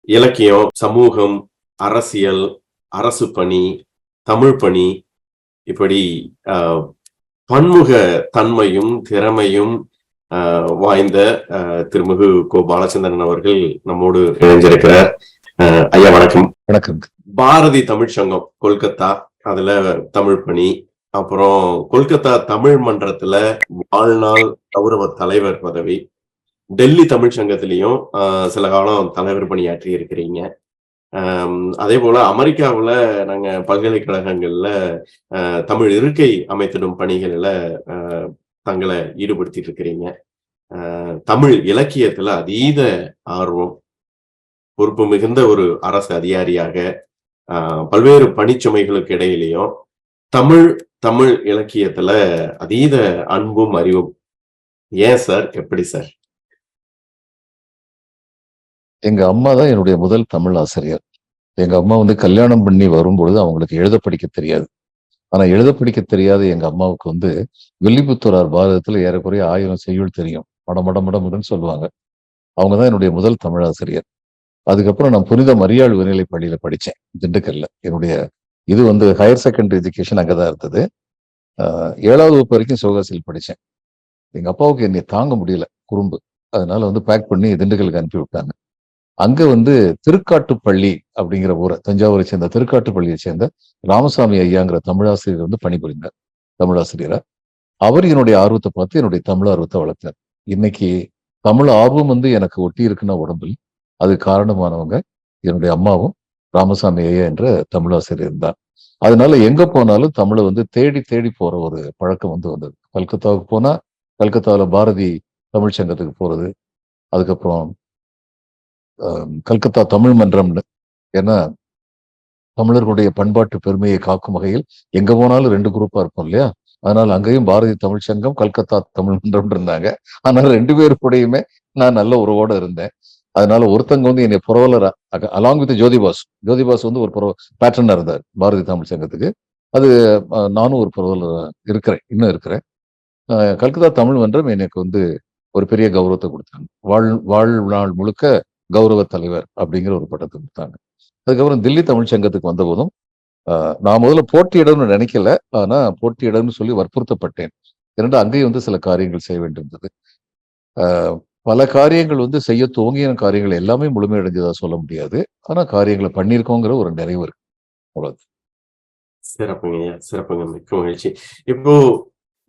இலக்கியம், சமூகம், அரசியல், அரசு பணி, தமிழ் பணி இப்படி அ பன்முக தன்மையும், திறமையும் வாய்ந்த திருமிகு கோ. பாலச்சந்திரன் அவர்கள் நம்மோடு இணைஞ்சிருக்கிறார். ஐயா வணக்கம். வணக்கம். பாரதி தமிழ் சங்கம் கொல்கத்தா, அதுல தமிழ் பணி, அப்புறம் கொல்கத்தா தமிழ் மன்றத்துல வாழ்நாள் கௌரவ தலைவர் பதவி, டெல்லி தமிழ் சங்கத்திலையும் சில காலம் தலைவர் பணியாற்றி இருக்கிறீங்க. அதே போல அமெரிக்காவுல நாங்க பல்கலைக்கழகங்கள்ல தமிழ் இருக்கை அமைத்திடும் பணிகள்ல தங்களை ஈடுபடுத்திட்டு இருக்கிறீங்க. தமிழ் இலக்கியத்துல அதீத ஆர்வம், பொறுப்பு மிகுந்த ஒரு அரசு அதிகாரியாக பல்வேறு பணிச்சுமைகளுக்கு இடையிலையும் தமிழ் தமிழ் இலக்கியத்துல அதீத அன்பும் அறிவும். ஏன் சார்? எப்படி சார்? எங்க அம்மா தான் என்னுடைய முதல் தமிழ் ஆசிரியர். எங்க அம்மா கல்யாணம் பண்ணி வரும்பொழுது அவங்களுக்கு எழுத படிக்க தெரியாது. ஆனா எழுத படிக்க தெரியாத எங்க அம்மாவுக்கு வில்லிபுத்தூரார் பாரதத்துல ஏறக்குறைய 1000 செய்யுள் தெரியும். மடமடன்னு சொல்லுவாங்க. அவங்கதான் என்னுடைய முதல் தமிழ் ஆசிரியர். அதுக்கப்புறம் நான் புனித மரியாள் உயர்நிலை பள்ளியில படித்தேன், திண்டுக்கல்ல. என்னுடைய இது ஹையர் செகண்டரி எஜுகேஷன் அங்கதான் இருந்தது. 7வது வகுப்பு வரைக்கும் சிவகாசியில் படித்தேன். எங்க அப்பாவுக்கு என்னை தாங்க முடியல குறும்பு. அதனால பேக் பண்ணி திண்டுக்கலுக்கு அனுப்பி விட்டாங்க. அங்க திருக்காட்டுப்பள்ளி அப்படிங்கிற ஊரை, தஞ்சாவூரை சேர்ந்த திருக்காட்டுப்பள்ளியை சேர்ந்த ராமசாமி ஐயாங்கிற தமிழாசிரியர் பணிபுரிந்தார், தமிழாசிரியரா. அவர் என்னுடைய ஆர்வத்தை பார்த்து என்னுடைய தமிழ் ஆர்வத்தை வளர்த்தார். இன்னைக்கு தமிழ் ஆர்வம் எனக்கு ஒட்டி இருக்குன்னா உடம்பில், அது காரணமானவங்க என்னுடைய அம்மாவும் ராமசாமி ஐயா என்ற தமிழாசிரியர் தான். அதனால எங்க போனாலும் தமிழை தேடி தேடி போற ஒரு பழக்கம் வந்தது. கல்கத்தாவுக்கு போனா கல்கத்தாவில் பாரதி தமிழ் சங்கத்துக்கு போறது, அதுக்கப்புறம் கல்கத்தா தமிழ் மன்றம்னு, ஏன்னா தமிழர்களுடைய பண்பாட்டு பெருமையை காக்கும் வகையில் எங்க போனாலும் 2 குரூப்பா இருப்போம் இல்லையா. அதனால அங்கேயும் பாரதி தமிழ் சங்கம், கல்கத்தா தமிழ் மன்றம் இருந்தாங்க. அதனால 2 பேரு கூடயுமே நான் நல்ல உறவோட இருந்தேன். அதனால ஒருத்தங்க என்னை புரவலரா அலாங் வித் ஜோதிபாஸ் ஒரு பேட்டர்னா இருந்தார் பாரதி தமிழ் சங்கத்துக்கு. அது நானும் ஒரு புரவலரா இருக்கிறேன், இன்னும் இருக்கிறேன். கல்கத்தா தமிழ் மன்றம் எனக்கு ஒரு பெரிய கௌரவத்தை கொடுத்தாங்க. வாழ்நாள் முழுக்க கௌரவ தலைவர் அப்படிங்கிற ஒரு பட்டத்தை கொடுத்தாங்க. அதுக்கப்புறம் தில்லி தமிழ் சங்கத்துக்கு வந்த போதும் நான் முதல்ல போட்டியிடணும்னு நினைக்கல. ஆனா போட்டியிடணும்னு சொல்லி வற்புறுத்தப்பட்டேன். ஏன்னா அங்கேயும் சில காரியங்கள் செய்ய வேண்டியிருந்தது. பல காரியங்கள் செய்ய துவங்கிய காரியங்கள் எல்லாமே முழுமையடைஞ்சதா சொல்ல முடியாது. ஆனா காரியங்களை பண்ணியிருக்கோங்கிற ஒரு நிறைவு இருக்கு. அவ்வளவு. சிறப்புங்க, சிறப்புங்க, மிக்க மகிழ்ச்சி. இப்போ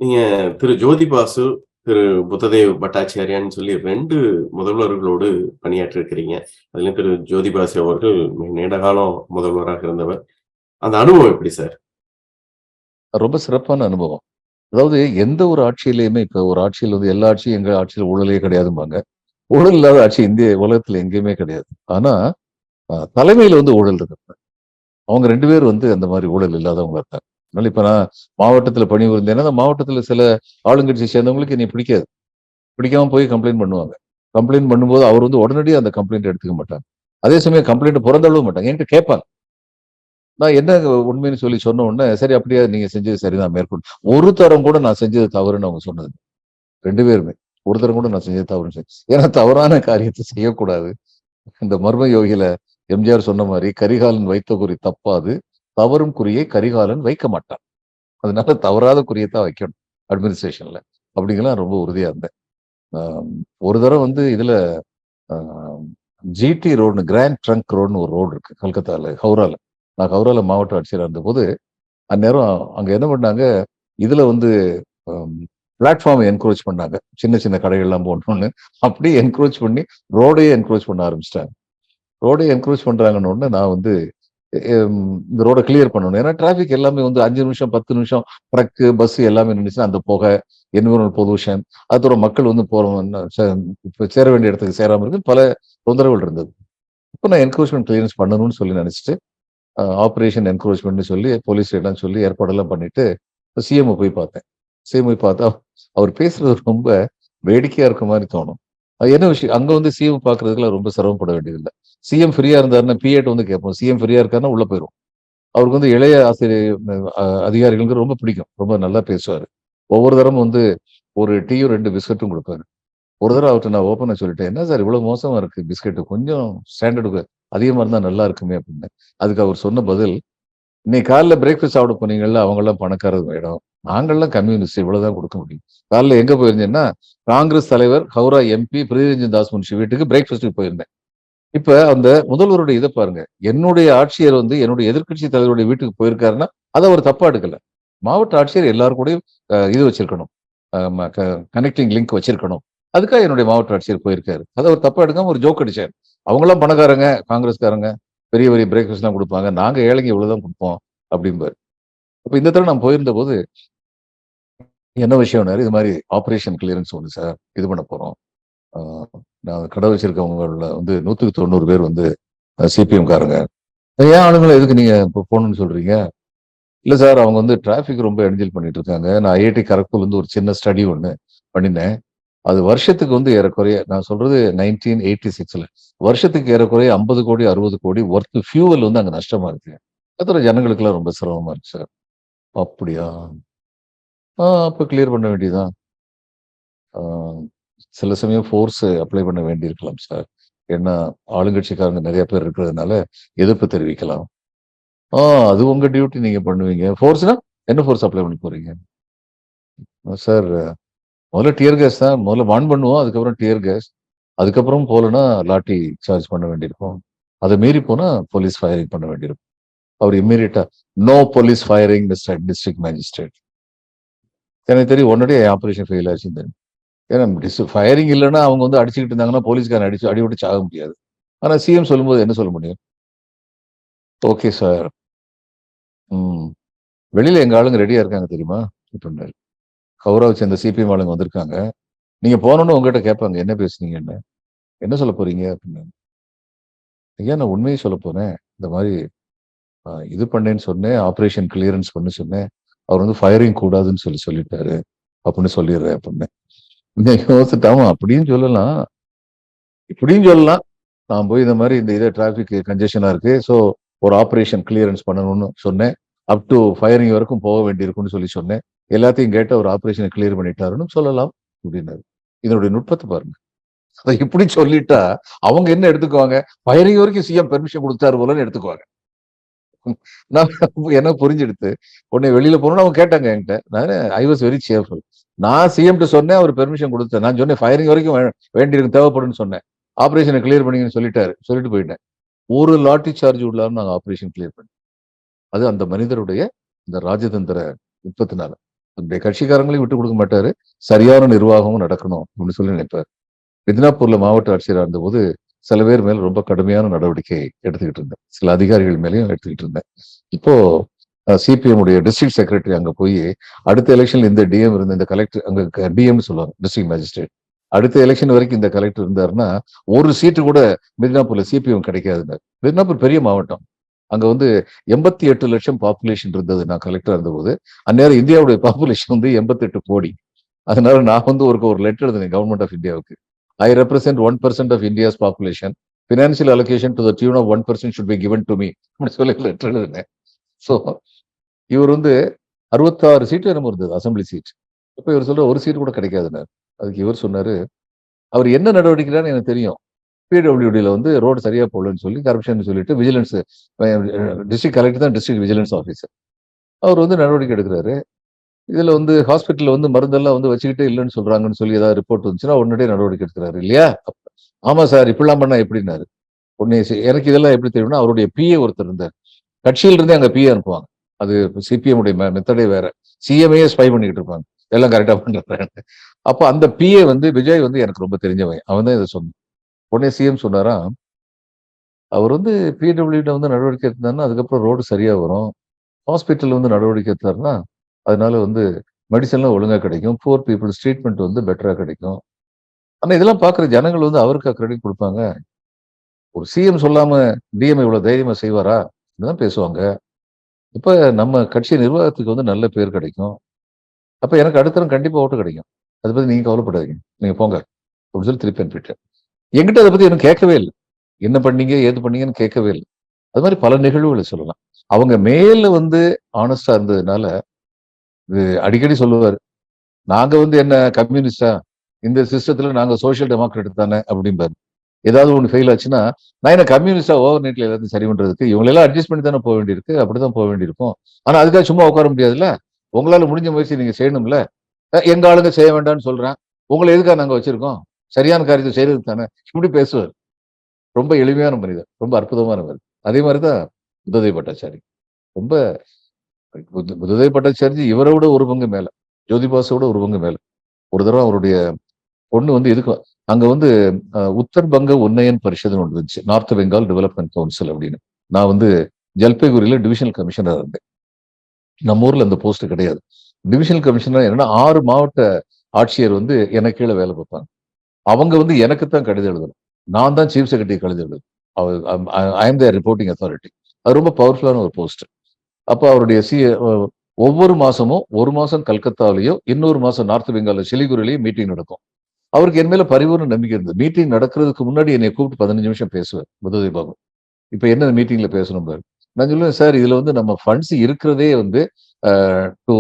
நீங்க திரு ஜோதிபாசு, திரு புத்ததேவ் பட்டாச்சாரியான்னு சொல்லி 2 முதல்வர்களோடு பணியாற்றி இருக்கிறீங்க. அதுலயும் திரு ஜோதிபாசு அவர்கள் மிக நீண்ட காலம் முதல்வராக இருந்தவர். அந்த அனுபவம் எப்படி சார்? ரொம்ப சிறப்பான அனுபவம். அதாவது எந்த ஒரு ஆட்சியிலையுமே, இப்ப ஒரு ஆட்சியில் எல்லா ஆட்சியும் எங்க ஆட்சியில் ஊழலே கிடையாதும்பாங்க. ஊழல் இல்லாத ஆட்சி இந்திய உலகத்துல எங்கேயுமே கிடையாது. ஆனா தலைமையில ஊழல் இருக்கு. அவங்க 2 பேர் அந்த மாதிரி ஊழல் இல்லாதவங்க இருக்காங்க. அதனால இப்ப நான் மாவட்டத்துல பணிபுரிந்தேன்னா, அந்த மாவட்டத்துல சில ஆளுங்கட்சி சேர்ந்தவங்களுக்கு என்னை பிடிக்காது. பிடிக்காம போய் கம்ப்ளைண்ட் பண்ணுவாங்க. கம்ப்ளைண்ட் பண்ணும்போது அவர் உடனடியாக அந்த கம்ப்ளைண்ட் எடுத்துக்க மாட்டாங்க. அதே சமயம் கம்ப்ளைண்ட் புறந்தள்ளவும் மாட்டாங்க. என்கிட்ட கேட்பாங்க. நான் என்ன உண்மைன்னு சொல்லி சொன்ன உடனே, சரி அப்படியே நீங்க செஞ்சது சரிதான், மேற்கொண்டு ஒரு தரம் கூட நான் செஞ்சது தவறுன்னு அவங்க சொன்னது 2 பேருமே. ஒரு தரம் கூட நான் செஞ்சது தவறுன்னு. ஏன்னா தவறான காரியத்தை செய்யக்கூடாது. இந்த மர்ம யோகியில எம்ஜிஆர் சொன்ன மாதிரி, கரிகாலன் வைத்த குறி தப்பாது, தவறும் குறியை கரிகாலன் வைக்க மாட்டான். அதனால தவறாத குறியைத்தான் வைக்கணும் அட்மினிஸ்ட்ரேஷன்ல. அப்படிங்கலாம் ரொம்ப உறுதியா இருந்தேன். ஒரு தடவை இதுல ஜிடி ரோடு, கிராண்ட் ட்ரங்க் ரோடுன்னு ஒரு ரோடு இருக்கு கல்கத்தால, ஹவுரால. நான் ஹவுரால மாவட்ட ஆட்சியராக இருந்த போது அந்நேரம் அங்க என்ன பண்ணாங்க, இதுல பிளாட்ஃபார்மை என்கரேஜ் பண்ணாங்க. சின்ன சின்ன கடைகள்லாம் போடணும்னு. அப்படியே என்கரேஜ் பண்ணி ரோடையே என்கரேஜ் பண்ண ஆரம்பிச்சிட்டாங்க. ரோடையே என்கரேஜ் பண்றாங்கன்னு உடனே நான் இந்த ரோட கிளியர் பண்ணணும். ஏன்னா டிராபிக் எல்லாமே 5 நிமிஷம் 10 நிமிஷம் ட்ரக்கு பஸ் எல்லாமே நின்றுச்சுன்னா அந்த புகை, என்விரான்மெண்ட் பொல்யூஷன், அதோட மக்கள் சேர வேண்டிய இடத்துக்கு சேராம இருக்கு, பல தொந்தரவுகள் இருந்தது. இப்போ நான் என்கரேஜ்மெண்ட் கிளியரன்ஸ் பண்ணணும்னு சொல்லி நினைச்சிட்டு ஆப்ரேஷன் என்கரேஜ்மெண்ட் சொல்லி போலீஸ் இடம் சொல்லி ஏற்பாடெல்லாம் பண்ணிட்டு சிஎம் போய் பார்த்தேன். சிஎம் போய் பார்த்தா அவர் பேசுறது ரொம்ப வேடிக்கையா இருக்க மாதிரி தோணும். என்ன விஷயம், அங்க சிஎம் பாக்குறதுக்குலாம் ரொம்ப சிரமப்பட வேண்டியதில்லை. சிஎம் ஃப்ரீயா இருந்தாருன்னா பிஏட் கேட்போம். சிஎம் ஃப்ரீயா இருக்காருன்னா உள்ள போயிடும். அவருக்கு இளைய ஆசிரியர் அதிகாரிகளுக்கு ரொம்ப பிடிக்கும். ரொம்ப நல்லா பேசுவாரு. ஒவ்வொரு தரமும் ஒரு டீயும் 2 பிஸ்கட்டும் கொடுப்பாரு. ஒரு தடவை அவர்கிட்ட நான் ஓப்பனா சொல்லிட்டேன், என்ன சார் இவ்வளவு மோசமா இருக்கு பிஸ்கெட்டு, கொஞ்சம் ஸ்டாண்டர்டுக்கு அதிகமா இருந்தா நல்லா இருக்குமே அப்படின்னு. அதுக்கு அவர் சொன்ன பதில், இன்னைக்கு காலைல பிரேக்ஃபாஸ்ட் சாப்பிட போனீங்கல்ல, அவங்க எல்லாம் பணக்காரர் மேடம், நாங்கெல்லாம் கம்யூனிஸ்ட், இவ்வளவுதான் கொடுக்க முடியும். காலைல எங்க போயிருந்தேன்னா, காங்கிரஸ் தலைவர் ஹவுரா எம்பி பிரியரஞ்சன் தாஸ் முன்ஷி வீட்டுக்கு பிரேக்ஃபாஸ்ட்டுக்கு போயிருந்தேன். இப்ப அந்த முதல்வருடைய இதை பாருங்க. என்னுடைய ஆட்சியர் வந்து என்னுடைய எதிர்க்கட்சி தலைவருடைய வீட்டுக்கு போயிருக்காருன்னா, அதை அவர் தப்பா எடுக்கல. மாவட்ட ஆட்சியர் எல்லார் கூடயும் இது வச்சிருக்கணும். கனெக்டிங் லிங்க் வச்சிருக்கணும். அதுக்காக என்னுடைய மாவட்ட ஆட்சியர் போயிருக்காரு. அதை அவர் தப்பா எடுக்காம ஒரு ஜோக் அடிச்சார். அவங்களாம் பணக்காரங்க, காங்கிரஸ்காரங்க, பெரிய பெரிய பிரேக்ஃபாஸ்ட் எல்லாம் கொடுப்பாங்க. நாங்க ஏழைங்க இவ்வளவுதான் கொடுப்போம் அப்படிம்பாரு. அப்ப இந்த தடவை நான் போயிருந்த போது என்ன விஷயம்னாரு, இது மாதிரி ஆபரேஷன் கிளியரன்ஸ் ஒன்று சார், இது பண்ண போறோம். நான் கடை வச்சிருக்கவங்கள வந்து 190 பேர் வந்து சிபிஎம் காரங்க. ஏன் ஆளுங்களை எதுக்கு நீங்க இப்போ போகணும்னு சொல்றீங்க? இல்ல சார், அவங்க வந்து டிராபிக் ரொம்ப இடைஞ்சல் பண்ணிட்டு இருக்காங்க. நான் ஐஐடி கரக்பூர்ல இருந்து ஒரு சின்ன ஸ்டடி ஒண்ணு பண்ணினேன். அது வருஷத்துக்கு வந்து ஏறக்குறைய, நான் சொல்றது 1986ல, வருஷத்துக்கு ஏறக்குறைய 50 கோடி 60 கோடி ஒர்த் ஃபியூவல் வந்து அங்க நஷ்டமா இருக்கு. அதுல ஜனங்களுக்கு எல்லாம் ரொம்ப சிரமமா இருக்கு சார். அப்படியா? அப்ப கிளியர் பண்ண வேண்டியதுதான். சில சமயம் ஃபோர்ஸ் அப்ளை பண்ண வேண்டியிருக்கலாம் சார். ஏன்னா ஆளுங்கட்சிக்காரங்க நிறைய பேர் இருக்கிறதுனால எதிர்ப்பு தெரிவிக்கலாம். அது உங்க டியூட்டி, நீங்க பண்ணுவீங்க. ஃபோர்ஸ்னா என்ன ஃபோர்ஸ் அப்ளை பண்ண போறீங்க? சார், முதல்ல டியர் கேஸ் தான். முதல்ல வார்ன் பண்ணுவோம், அதுக்கப்புறம் டியர் கேஸ், அதுக்கப்புறம் போலன்னா லாட்டி சார்ஜ் பண்ண வேண்டியிருக்கும். அதை மீறி போனா போலீஸ் ஃபயரிங் பண்ண வேண்டியிருக்கும். அவர் இம்மீடியட்டா, no police firing mister district magistrate. எனக்கு தெரியும் உடனடியே ஆபரேஷன் ஃபெயில் ஆச்சுன்னு தெரியும். ஏன்னா ஃபயரிங் இல்லைன்னா அவங்க வந்து அடிச்சுக்கிட்டு இருந்தாங்கன்னா போலீஸ்காரன் அடிவிட்டு சாக முடியாது. ஆனா சிஎம் சொல்லும்போது என்ன சொல்ல முடியும்? ஓகே சார், வெளியில எங்க ஆளுங்க ரெடியா இருக்காங்க தெரியுமா அப்படின்னாரு. ஹவுராவை சேர்ந்த சிபிஎம் ஆளுங்க வந்திருக்காங்க. நீங்க போனோன்னு உங்ககிட்ட கேட்பாங்க, என்ன பேசுனீங்க, என்ன சொல்ல போறீங்க அப்படின்னு. ஐயா, நான் உண்மையை சொல்ல போறேன். இந்த மாதிரி இது பண்ணேன்னு சொன்னேன், ஆபரேஷன் கிளியரன்ஸ் பண்ண சொன்னேன். அவர் வந்து ஃபயரிங் கூடாதுன்னு சொல்லிட்டாரு அப்படின்னு சொல்லிடுறேன் அப்படின்னு. யோசிட்டாமா, அப்படின்னு சொல்லலாம், இப்படியும் சொல்லலாம். நான் போய் இந்த மாதிரி இந்த இதை டிராபிக் கன்ஜெஷனா இருக்கு, ஸோ ஒரு ஆபரேஷன் கிளியரன்ஸ் பண்ணணும்னு சொன்னேன், அப் டு ஃபயரிங் வரைக்கும் போக வேண்டியிருக்கும்னு சொன்னேன். எல்லாத்தையும் கேட்டு ஒரு ஆபரேஷனை கிளியர் பண்ணிட்டாருன்னு சொல்லலாம் அப்படின்னாரு. இதனுடைய நுட்பத்தை பாருங்க. அதை இப்படி சொல்லிட்டா அவங்க என்ன எடுத்துக்குவாங்க? ஃபயரிங் வரைக்கும் சிஎம் பெர்மிஷன் கொடுத்தாரு போலன்னு எடுத்துக்குவாங்க. நான் எனக்கு புரிஞ்செடுத்து உடனே வெளியில போனோம்னு அவங்க கேட்டாங்க என்கிட்ட. நான் ஐ வாஸ் வெரி சேர்ஃபுல். நான் சிஎம் சொன்னேன், அவர் பெர்மிஷன் கொடுத்தேன். நான் சொன்னேன் ஃபயரிங் வரைக்கும் வேண்டியிருக்கு, தேவைப்படுன்னு சொன்னேன். ஆபரேஷனை கிளியர் பண்ணீங்கன்னு சொல்லிட்டு போயிட்டேன். ஒரு லாட்டி சார்ஜ் உள்ளாம நாங்க ஆபரேஷன் கிளியர் பண்ணோம். அது அந்த மனிதருடைய இந்த ராஜதந்திர நுட்பத்தினால. அந்த கட்சிக்காரங்களையும் விட்டு கொடுக்க மாட்டாரு, சரியான நிர்வாகமும் நடக்கணும் அப்படின்னு சொல்லி நினைப்பாரு. மிதினாப்பூர்ல மாவட்ட ஆட்சியராக இருந்தபோது சில பேர் மேல ரொம்ப கடுமையான நடவடிக்கை எடுத்துக்கிட்டு இருந்தேன். சில அதிகாரிகள் மேலேயும் எடுத்துக்கிட்டு இருந்தேன். இப்போ சிபிஎம் உடைய டிஸ்ட்ரிக்ட் செக்ரட்டரி அங்க போய், அடுத்த எலெக்ஷன்ல இந்த டிஎம் இருந்த இந்த கலெக்டர், அங்க டிஎம் சொல்லுவாங்க, டிஸ்ட்ரிக்ட் மேஜிஸ்ட்ரேட், அடுத்த எலெக்ஷன் வரைக்கும் இந்த கலெக்டர் இருந்தாருன்னா ஒரு சீட்டு கூட மிதினாப்பூர்ல சிபிஎம் கிடைக்காதுன்னு. மிதினாப்பூர் பெரிய மாவட்டம். அங்க வந்து 88 லட்சம் பாப்புலேஷன் இருந்தது நான் கலெக்டர் இருந்தபோது. அந்நேரம் இந்தியாவுடைய பாப்புலேஷன் வந்து 88 கோடி. அதனால நான் வந்து ஒரு லெட்டர் எழுதினேன் கவர்மெண்ட் ஆஃப் இந்தியாவுக்கு. I represent 1% of India's population. Financial allocation to the tune of 1% should be given to me. சொல்லி லெட்டர் எழுதினேன். ஸோ இவர் வந்து 66 சீட்டு என்னமோ இருந்தது அசம்பிளி சீட். இப்போ இவர் சொல்ற ஒரு சீட் கூட கிடைக்காதுன்னாரு. அதுக்கு இவர் சொன்னாரு, அவர் என்ன நடவடிக்கைன்னு எனக்கு தெரியும். பிடபிள்யூடியில் வந்து ரோடு சரியா போடலன்னு சொல்லி கரப்ஷன் சொல்லிட்டு விஜிலன்ஸ் டிஸ்ட்ரிக்ட் கலெக்டர் தான் டிஸ்ட்ரிக்ட் விஜிலன்ஸ் ஆஃபீஸர். அவர் வந்து நடவடிக்கை எடுக்கிறாரு. இதுல வந்து ஹாஸ்பிட்டல்ல வந்து மருந்தெல்லாம் வந்து வச்சுக்கிட்டே இல்லைன்னு சொல்றாங்கன்னு சொல்லி ஏதாவது ரிப்போர்ட் வந்துச்சுன்னா உடனடியே நடவடிக்கை எடுக்கிறாரு இல்லையா? ஆமா சார், இப்படிலாம் பண்ணா எப்படின்னாரு. உடனே எனக்கு இதெல்லாம் எப்படி தெரியும்னா, அவருடைய பிஏ ஒருத்தர் இருந்தார். கட்சியில இருந்தே அங்க பிஏ அனுப்புவாங்க. அது சிபிஎம் உடைய மெத்தடே வேற. சிஎம்ஏ ஸ்பை பண்ணிக்கிட்டு இருப்பாங்க, எல்லாம் கரெக்டா பண்றாங்க. அப்ப அந்த பிஏ வந்து விஜய் வந்து எனக்கு ரொம்ப தெரிஞ்சவன், அவன் தான் இதை சொன்னான். உடனே சிஎம் சொன்னாரா, அவர் வந்து பிடபிள்யூட வந்து நடவடிக்கை எடுத்தாருன்னா அதுக்கப்புறம் ரோடு சரியா வரும். ஹாஸ்பிட்டல் வந்து நடவடிக்கை எடுத்தாருன்னா அதனால வந்து மெடிசன்லாம் ஒழுங்கா கிடைக்கும், புவர் பீப்புள்ஸ் ட்ரீட்மெண்ட் வந்து பெட்டரா கிடைக்கும். ஆனா இதெல்லாம் பாக்குற ஜனங்கள் வந்து அவருக்கு கிரெடிட் கொடுப்பாங்க. ஒரு சிஎம் சொல்லாம டிஎம் இவ்வளவு தைரியமா செய்வாரா? இதுதான் பேசுவாங்க. இப்ப நம்ம கட்சி நிர்வாகத்துக்கு வந்து நல்ல பேர் கிடைக்கும். அப்ப எனக்கு அடுத்தரம் கண்டிப்பா ஓட்டு கிடைக்கும். அதை பத்தி நீங்க கவலைப்படாதீங்க, நீங்க போங்க அப்படின்னு சொல்லி திருப்பி அனுப்பிட்டேன். என்கிட்ட அதை பத்தி எனக்கு கேட்கவே இல்லை. என்ன பண்ணீங்க ஏது பண்ணீங்கன்னு கேட்கவே இல்லை. அது மாதிரி பல நிகழ்வுகளை சொல்லலாம். அவங்க மேல வந்து ஆனஸ்டா இருந்ததுனால அடிக்கடி சொல்லுவாரு, நாங்க வந்து என்ன கம்யூனிஸ்டா, இந்த சிஸ்டத்துல நாங்க சோசியல் டெமோக்ராட் தானே அப்படிம்பாரு. ஏதாவது ஒன்று ஃபெயில் ஆச்சுன்னா நான் என்ன கம்யூனிஸ்டா ஓவர் நைட்ல எல்லாத்தையும் சரி பண்றதுக்கு இவங்களெல்லாம் அட்ஜஸ்ட் பண்ணி தானே போக வேண்டியிருக்கு, அப்படிதான் போக வேண்டியிருக்கும். ஆனா அதுக்காக சும்மா உட்கார முடியாதுல்ல. உங்களால முடிஞ்ச முயற்சி நீங்க செய்யணும்ல. எங்க ஆளுங்க செய்ய வேண்டாம்னு சொல்றேன். உங்களை எதுக்காக நாங்க வச்சிருக்கோம்? சரியான காரியத்தை செய்யறதுக்கு தானே. இப்படி பேசுவார். ரொம்ப எளிமையான மனிதர், ரொம்ப அற்புதமான மனிதர். அதே மாதிரிதான் புத்ததேவ் பட்டாச்சாரி. ரொம்ப புத்ததேவ் பட்டாச்சாரி இவரோட ஒரு பங்கு மேல, ஜோதிபாசோட ஒரு பங்கு மேல. ஒரு தடவை அவருடைய பொண்ணு வந்து எதுக்கு அங்க வந்து உத்தர் பங்க உன்னயன் பரிஷத்னு ஒன்று இருந்துச்சு, நார்த் பெங்கால் டெவலப்மெண்ட் கவுன்சில் அப்படின்னு. நான் வந்து ஜல்பைகுரியில டிவிஷனல் கமிஷனர் இருந்தேன். நம்ம ஊர்ல அந்த போஸ்ட் கிடையாது. டிவிஷனல் கமிஷனர் என்னன்னா 6 மாவட்ட ஆட்சியர் வந்து எனக்கு கீழே வேலை பார்ப்பாங்க. அவங்க வந்து எனக்கு தான் கடிதம் எழுதணும். நான் தான் சீஃப் செக்ரட்டரி கடிதம் எழுதணும். I am their reporting authority. அது ரொம்ப பவர்ஃபுல்லான ஒரு போஸ்ட். அப்போ அவருடைய ஒவ்வொரு மாசமும் ஒரு மாசம் கல்கத்தாவிலேயோ இன்னொரு மாசம் நார்த் பெங்கால்ல சிலிகுரிலேயும் மீட்டிங் நடக்கும். அவருக்கு என் மேல பரிபூர்ண நம்பிக்கை இருந்தது. மீட்டிங் நடக்கிறதுக்கு முன்னாடி என்னை கூப்பிட்டு 15 நிமிஷம் பேசுவார் புத்ததேவ் பாபு. இப்ப என்ன மீட்டிங்ல பேசணும் பாரு. நான் சொல்லுவேன், சார் இதுல வந்து நம்ம ஃபண்ட்ஸ் இருக்கிறதே வந்து to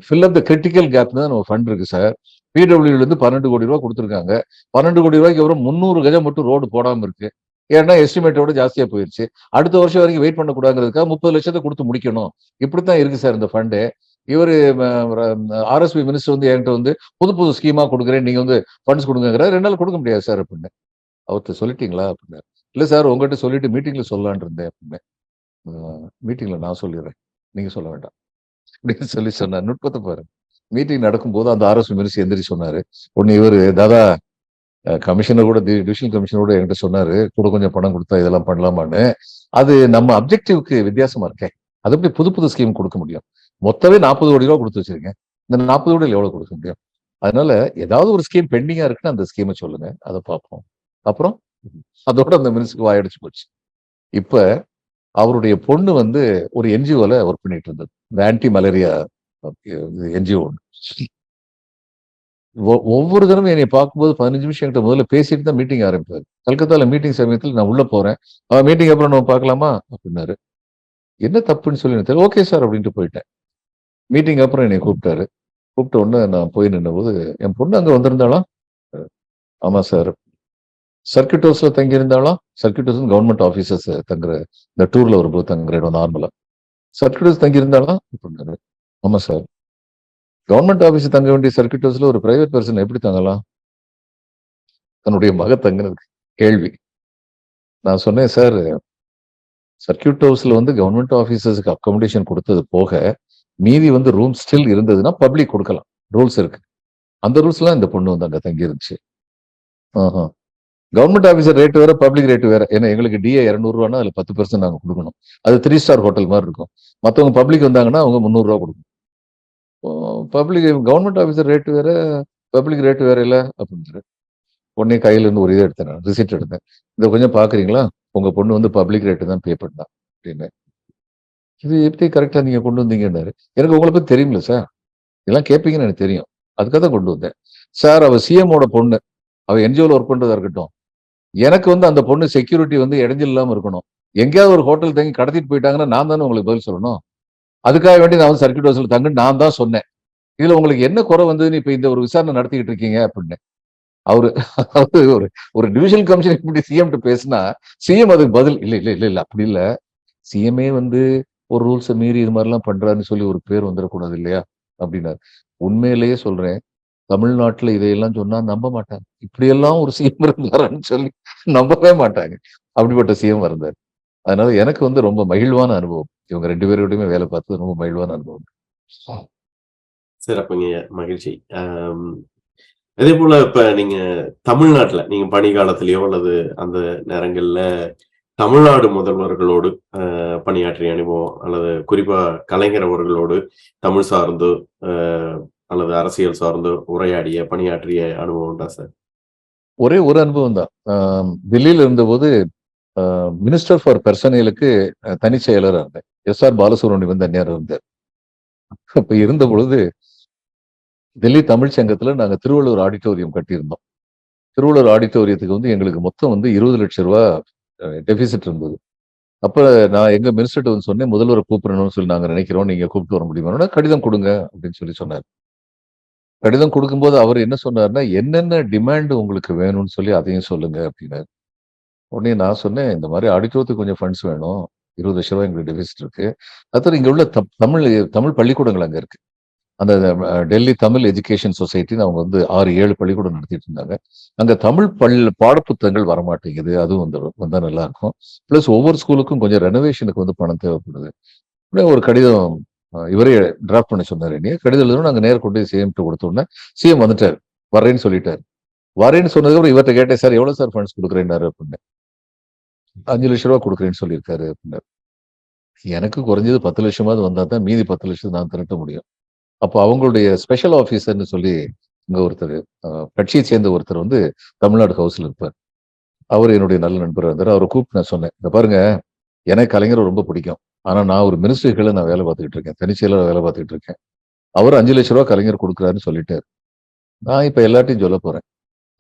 fill up the critical gap தான் நம்ம ஃபண்ட் இருக்கு சார். பிடபிள்யூல இருந்து 12 கோடி ரூபாய் கொடுத்துருக்காங்க. 12 கோடி ரூபாய்க்கு அப்புறம் 300 கஜம் மட்டும் ரோடு போடாம இருக்கு. ஏன்னா எஸ்டிமேட்டோட ஜாஸ்தியா போயிருச்சு. அடுத்த வருஷம் வரைக்கும் வெயிட் பண்ணக்கூடாதுங்கிறதுக்காக 30 லட்சத்தை கொடுத்து முடிக்கணும். இப்படித்தான் இருக்கு சார் இந்த ஃபண்டு. இவரு ஆர்எஸ்பி மினிஸ்டர் வந்து என்கிட்ட வந்து புது புது ஸ்கீமா கொடுக்குறேன், நீங்க வந்து ஃபண்ட்ஸ் கொடுங்கிற 2 நாள் கொடுக்க முடியாது சார் அப்படின்னு. அவர்கிட்ட சொல்லிட்டீங்களா அப்படின்னு. இல்ல சார் உங்ககிட்ட சொல்லிட்டு மீட்டிங்ல சொல்லலான் இருந்தேன் அப்படின்னு. மீட்டிங்ல நான் சொல்லிடுறேன், நீங்க சொல்ல வேண்டாம் அப்படின்னு சொல்லி சொன்னார். நுட்பத்தை பாருங்க. மீட்டிங் நடக்கும்போது அந்த ஆர்எஸ்பி மினிஸ்டர் எந்திரிச்சு சொன்னாரு. ஒன்னு இவரு தாதா கமிஷனர் கூட டிவிஷனல் கமிஷனர் கூட என்கிட்ட சொன்னாரு, கூட கொஞ்சம் பணம் கொடுத்தா இதெல்லாம் பண்ணலாமான்னு. அது நம்ம அப்ஜெக்டிவ்க்கு வித்தியாசமா இருக்கேன். அது எப்படி புது புது ஸ்கீம் கொடுக்க முடியும்? மொத்தமே 40 கோடி ரூபாய் கொடுத்து வச்சிருக்கேன். இந்த 40 கோடியில் எவ்வளவு கொடுக்க முடியும்? அதனால ஏதாவது ஒரு ஸ்கீம் பெண்டிங்கா இருக்குன்னா அந்த ஸ்கீமை சொல்லுங்க, அதை பார்ப்போம். அப்புறம் அதோட அந்த மினிஸ்டருக்கு வாயடிச்சு போச்சு. இப்ப அவருடைய பொண்ணு வந்து ஒரு என்ஜிஓல ஒர்க் பண்ணிட்டு இருந்தது, இந்த ஆன்டி மலேரியா என்ஜிஓ. ஒவ்வொரு தடவை என்னை பார்க்கும்போது 15 நிமிஷம் என்கிட்ட முதல்ல பேசிட்டு தான் மீட்டிங் ஆரம்பிப்பாரு. கல்கத்தால மீட்டிங் சமயத்தில் நான் உள்ள போறேன். மீட்டிங் அப்புறம் நம்ம பார்க்கலாமா அப்படின்னாரு. என்ன தப்புன்னு சொல்லி எனக்கு தெரியல. ஓகே சார் அப்படின்ட்டு போயிட்டேன். மீட்டிங் அப்புறம் என்னை கூப்பிட்டாரு. கூப்பிட்ட உடனே நான் போய் நின்ற போது என் பொண்ணு அங்க வந்திருந்தாளா? ஆமா சார். சர்க்கியூட் ஹவுஸ்ல தங்கி இருந்தாளா? சர்க்கியூட் ஹவுஸ் கவர்மெண்ட் ஆபீசர்ஸ் தங்குற, இந்த டூர்ல வரும்போது தங்குற இடம் நார்மலா. சர்க்கியூட் ஹவுஸ் தங்கி இருந்தாளா அப்படின்னாரு. ஆமா சார். கவர்மெண்ட் ஆபீஸ் தங்க வேண்டிய சர்க்கியூட் ஹவுஸ்ல ஒரு பிரைவேட் பர்சன் எப்படி தங்கலாம்? தன்னுடைய மக தங்கினதுக்கு கேள்வி. நான் சொன்னேன், சார் சர்க்கியூட் ஹவுஸ்ல வந்து கவர்மெண்ட் ஆபீசர்ஸ்க்கு அக்காமடேஷன் கொடுத்தது போக மீதி வந்து ரூம் ஸ்டில் இருந்ததுன்னா பப்ளிக் கொடுக்கலாம், ரூல்ஸ் இருக்கு. அந்த ரூல்ஸ் எல்லாம் இந்த பொண்ணு வந்து அங்க தங்கி இருந்துச்சு. கவர்மெண்ட் ஆபீசர் ரேட் வேற, பப்ளிக் ரேட் வேற. ஏன்னா எங்களுக்கு டிஏ 200 ரூபான்னா அதுல 10% நாங்க கொடுக்கணும். அது 3 ஸ்டார் ஹோட்டல் மாதிரி இருக்கும். மத்தவங்க பப்ளிக் வந்தாங்கன்னா அவங்க 300 ரூபா கொடுக்கணும். பப்ளிக் கவர்மெண்ட் ஆபீசர் ரேட் வேற, பப்ளிக் ரேட் வேற இல்ல அப்படின்னு. உடனே கையில இருந்து ஒரு இதை எடுத்தேன், ரிசிப்ட் எடுத்தேன். இதை கொஞ்சம் பாக்குறீங்களா? உங்க பொண்ணு வந்து பப்ளிக் ரேட்டு தான் பே பண்ணா அப்படின்னு. இது எப்படி கரெக்டா நீங்க கொண்டு வந்தீங்கன்னாரு. எனக்கு உங்களை பத்தி தெரியுமில்ல சார், இதெல்லாம் கேட்பீங்கன்னு எனக்கு தெரியும், அதுக்காக தான் கொண்டு வந்தேன். சார் அவ சிஎம்மோட பொண்ணு, அவ என்ஜிஓல ஒர்க் பண்றதா இருக்கட்டும், எனக்கு வந்து அந்த பொண்ணு செக்யூரிட்டி வந்து இடைஞ்சல் இல்லாம இருக்கணும். எங்கேயாவது ஒரு ஹோட்டல் தங்கி கடத்திட்டு போயிட்டாங்கன்னா நான் தானே உங்களுக்கு பதில் சொல்லணும். அதுக்காக வேண்டி நான் வந்து சர்க்கியூட் ஹவுஸ்ல தங்குன்னு நான் தான் சொன்னேன். இதுல உங்களுக்கு என்ன குறை வந்ததுன்னு இப்ப இந்த ஒரு விசாரணை நடத்திக்கிட்டு இருக்கீங்க அப்படின்னு. அவரு ஒரு ஒரு டிவிஷனல் கமிஷன் இப்படி சிஎம் பேசினா சிஎம் அதுக்கு பதில் இல்ல இல்ல இல்ல இல்ல அப்படி இல்ல, சிஎம்ஏ வந்து ஒரு ரூல்ஸை மீறி இது மாதிரிலாம் பண்றாருன்னு சொல்லி ஒரு பேர் வந்துடக்கூடாது இல்லையா அப்படின்னாரு. உண்மையிலேயே சொல்றேன், தமிழ்நாட்டுல இதையெல்லாம் சொன்னா நம்ப மாட்டாங்க. இப்படியெல்லாம் ஒரு சிஎம் இருந்தாருன்னு சொல்லி நம்பவே மாட்டாங்க. அப்படிப்பட்ட சிஎம் இருந்தார். அதனால எனக்கு வந்து ரொம்ப மகிழ்வான அனுபவம். இவங்க 2 பேரோடையுமே வேலை பார்த்தது ரொம்ப மகிழ்வான அனுபவம். சிறப்புங்க, மகிழ்ச்சி. அதே போல இப்ப நீங்க தமிழ்நாட்டுல நீங்க பணி காலத்திலயோ அல்லது அந்த நேரங்கள்ல தமிழ்நாடு முதல்வர்களோடு பணியாற்றிய அனுபவம், அல்லது குறிப்பா கலைஞர் அவர்களோடு தமிழ் சார்ந்து அல்லது அரசியல் சார்ந்து உரையாடிய பணியாற்றிய அனுபவம் உண்டா சார்? ஒரே ஒரு அனுபவம் தான். டெல்லியில இருந்தபோது மினிஸ்டர் ஃபார் பர்சனலுக்கு தனி செயலராக இருந்தேன். எஸ்ஆர் பாலசுப்ரமணியம் வந்து அந்நேரம் இருந்தார். அப்ப இருந்த பொழுது டெல்லி தமிழ் சங்கத்துல நாங்க திருவள்ளூர் ஆடிட்டோரியம் கட்டியிருந்தோம். திருவள்ளூர் ஆடிட்டோரியத்துக்கு வந்து எங்களுக்கு மொத்தம் வந்து 20 லட்சம் ரூபாய் டெபிசிட் இருந்தது. அப்ப நான் எங்க மினிஸ்டர்ட்ட வந்து சொன்னேன், முதல்வரை கூப்பிடணும்னு சொல்லி நாங்க நினைக்கிறோம், நீங்க கூப்பிட்டு வர முடியுமா? கடிதம் கொடுங்க அப்படின்னு சொல்லி சொன்னார். கடிதம் கொடுக்கும்போது அவர் என்ன சொன்னார்னா, என்னென்ன டிமாண்ட் உங்களுக்கு வேணும்னு சொல்லி அதையும் சொல்லுங்க அப்படின்னாரு. உடனே நான் சொன்னேன், இந்த மாதிரி ஆடிட்டோரியத்துக்கு கொஞ்சம் ஃபண்ட்ஸ் வேணும். 20,00,000 எங்களுக்கு டெபிசிட் இருக்கு. அது இங்க உள்ள தமிழ் தமிழ் பள்ளிக்கூடங்கள் அங்க இருக்கு. அந்த டெல்லி தமிழ் எஜுகேஷன் சொசைட்டின்னு அவங்க வந்து 6, 7 பள்ளிக்கூடம் நடத்திட்டு இருந்தாங்க. அங்க தமிழ் பாடப்புத்தகங்கள் வரமாட்டேங்குது. அதுவும் வந்தா நல்லா இருக்கும். பிளஸ் ஒவ்வொரு ஸ்கூலுக்கும் கொஞ்சம் ரெனோவேஷனுக்கு வந்து பணம் தேவைப்படுது. உடனே ஒரு கடிதம் இவரே டிராஃப்ட் பண்ண சொன்னாரு. என்னைய கடிதம் எழுதணும். நாங்க நேர கொண்டு போய் சிஎம் கொடுத்த உடனே சிஎம் வந்துட்டாரு. வரேன்னு சொல்லிட்டாரு. வரேன்னு சொன்னதுக்கப்புறம் இவர்கிட்ட கேட்டேன், சார் எவ்வளவு சார் ஃபண்ட்ஸ் கொடுக்குறேன்னாரு அப்படின்னு. 5,00,000 கொடுக்குறேன்னு சொல்லியிருக்காரு அப்படின்னாரு. எனக்கு குறைஞ்சது 10,00,000 வந்தா தான் மீதி 10,00,000 நான் திரட்ட முடியும். அப்போ அவங்களுடைய ஸ்பெஷல் ஆபீசர்னு சொல்லி இங்க ஒருத்தர் கட்சியை சேர்ந்த ஒருத்தர் வந்து தமிழ்நாடு ஹவுஸ்ல இருப்பார். அவர் என்னுடைய நல்ல நண்பர் இருந்தார். அவரை கூப்பிட்டு நான் சொன்னேன், இந்த பாருங்க எனக்கு கலைஞரை ரொம்ப பிடிக்கும். ஆனா நான் ஒரு மினிஸ்ட்ரிகளை நான் வேலை பார்த்துக்கிட்டு இருக்கேன், தனிச்செயலாளர் வேலை பார்த்துக்கிட்டு இருக்கேன். அவர் 5,00,000 கலைஞர் கொடுக்குறாருன்னு சொல்லிட்டாரு. நான் இப்ப எல்லாத்தையும் சொல்ல போறேன்.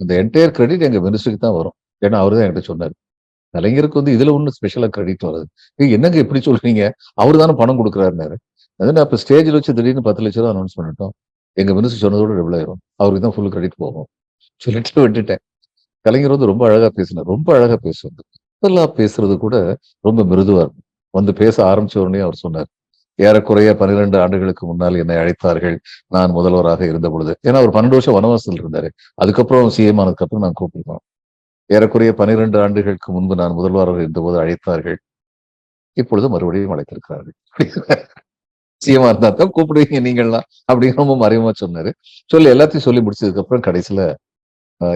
இந்த என்டையர் கிரெடிட் எங்க மினிஸ்ட்ரிக்கு தான் வரும். ஏன்னா அவரு தான் என்கிட்ட சொன்னாரு. கலைஞருக்கு வந்து இதுல ஒன்றும் ஸ்பெஷலா கிரெடிட் வராது. என்னங்க இப்படி சொல்றீங்க, அவரு தானே பணம் கொடுக்குறாருனாரு. அது அப்ப ஸ்டேஜ்ல வச்சு திடீர்னு 10,00,000 அனௌன்ஸ் பண்ணிட்டோம். எங்க மினிஸ்டர் சொன்னதோட டபுள் ஆயிரும். அவருக்கு தான் ஃபுல் கிரெடிட் போகும் சொல்லிட்டு விட்டுட்டேன். கலைஞர் வந்து ரொம்ப அழகா பேசினார். ரொம்ப அழகா பேசுவார். இதெல்லாம் பேசுறது கூட ரொம்ப மிருதுவா இருக்கும். வந்து பேச ஆரம்பிச்ச உடனே அவர் சொன்னார், ஏறக்குறைய 12 ஆண்டுகளுக்கு முன்னால் என்னை அழைத்தார்கள் நான் முதல்வராக இருந்த பொழுது. ஏன்னா அவர் 12 வருஷம் வனவாசத்தில் இருந்தாரு. அதுக்கப்புறம் சிஎம் ஆனதுக்கு அப்புறம் நான் கூப்பிட்டுருக்கோம். ஏறக்குறைய 12 ஆண்டுகளுக்கு முன்பு நான் முதல்வராக இருந்தபோது அழைத்தார்கள். இப்பொழுது மறுபடியும் அழைத்திருக்கிறார்கள். சிஎம்மா இருந்தா தான் கூப்பிடுவீங்க நீங்கள்லாம் அப்படின்னு ரொம்ப மறைமுகமா சொன்னாரு. சொல்லி எல்லாத்தையும் சொல்லி முடிச்சதுக்கு அப்புறம் கடைசியில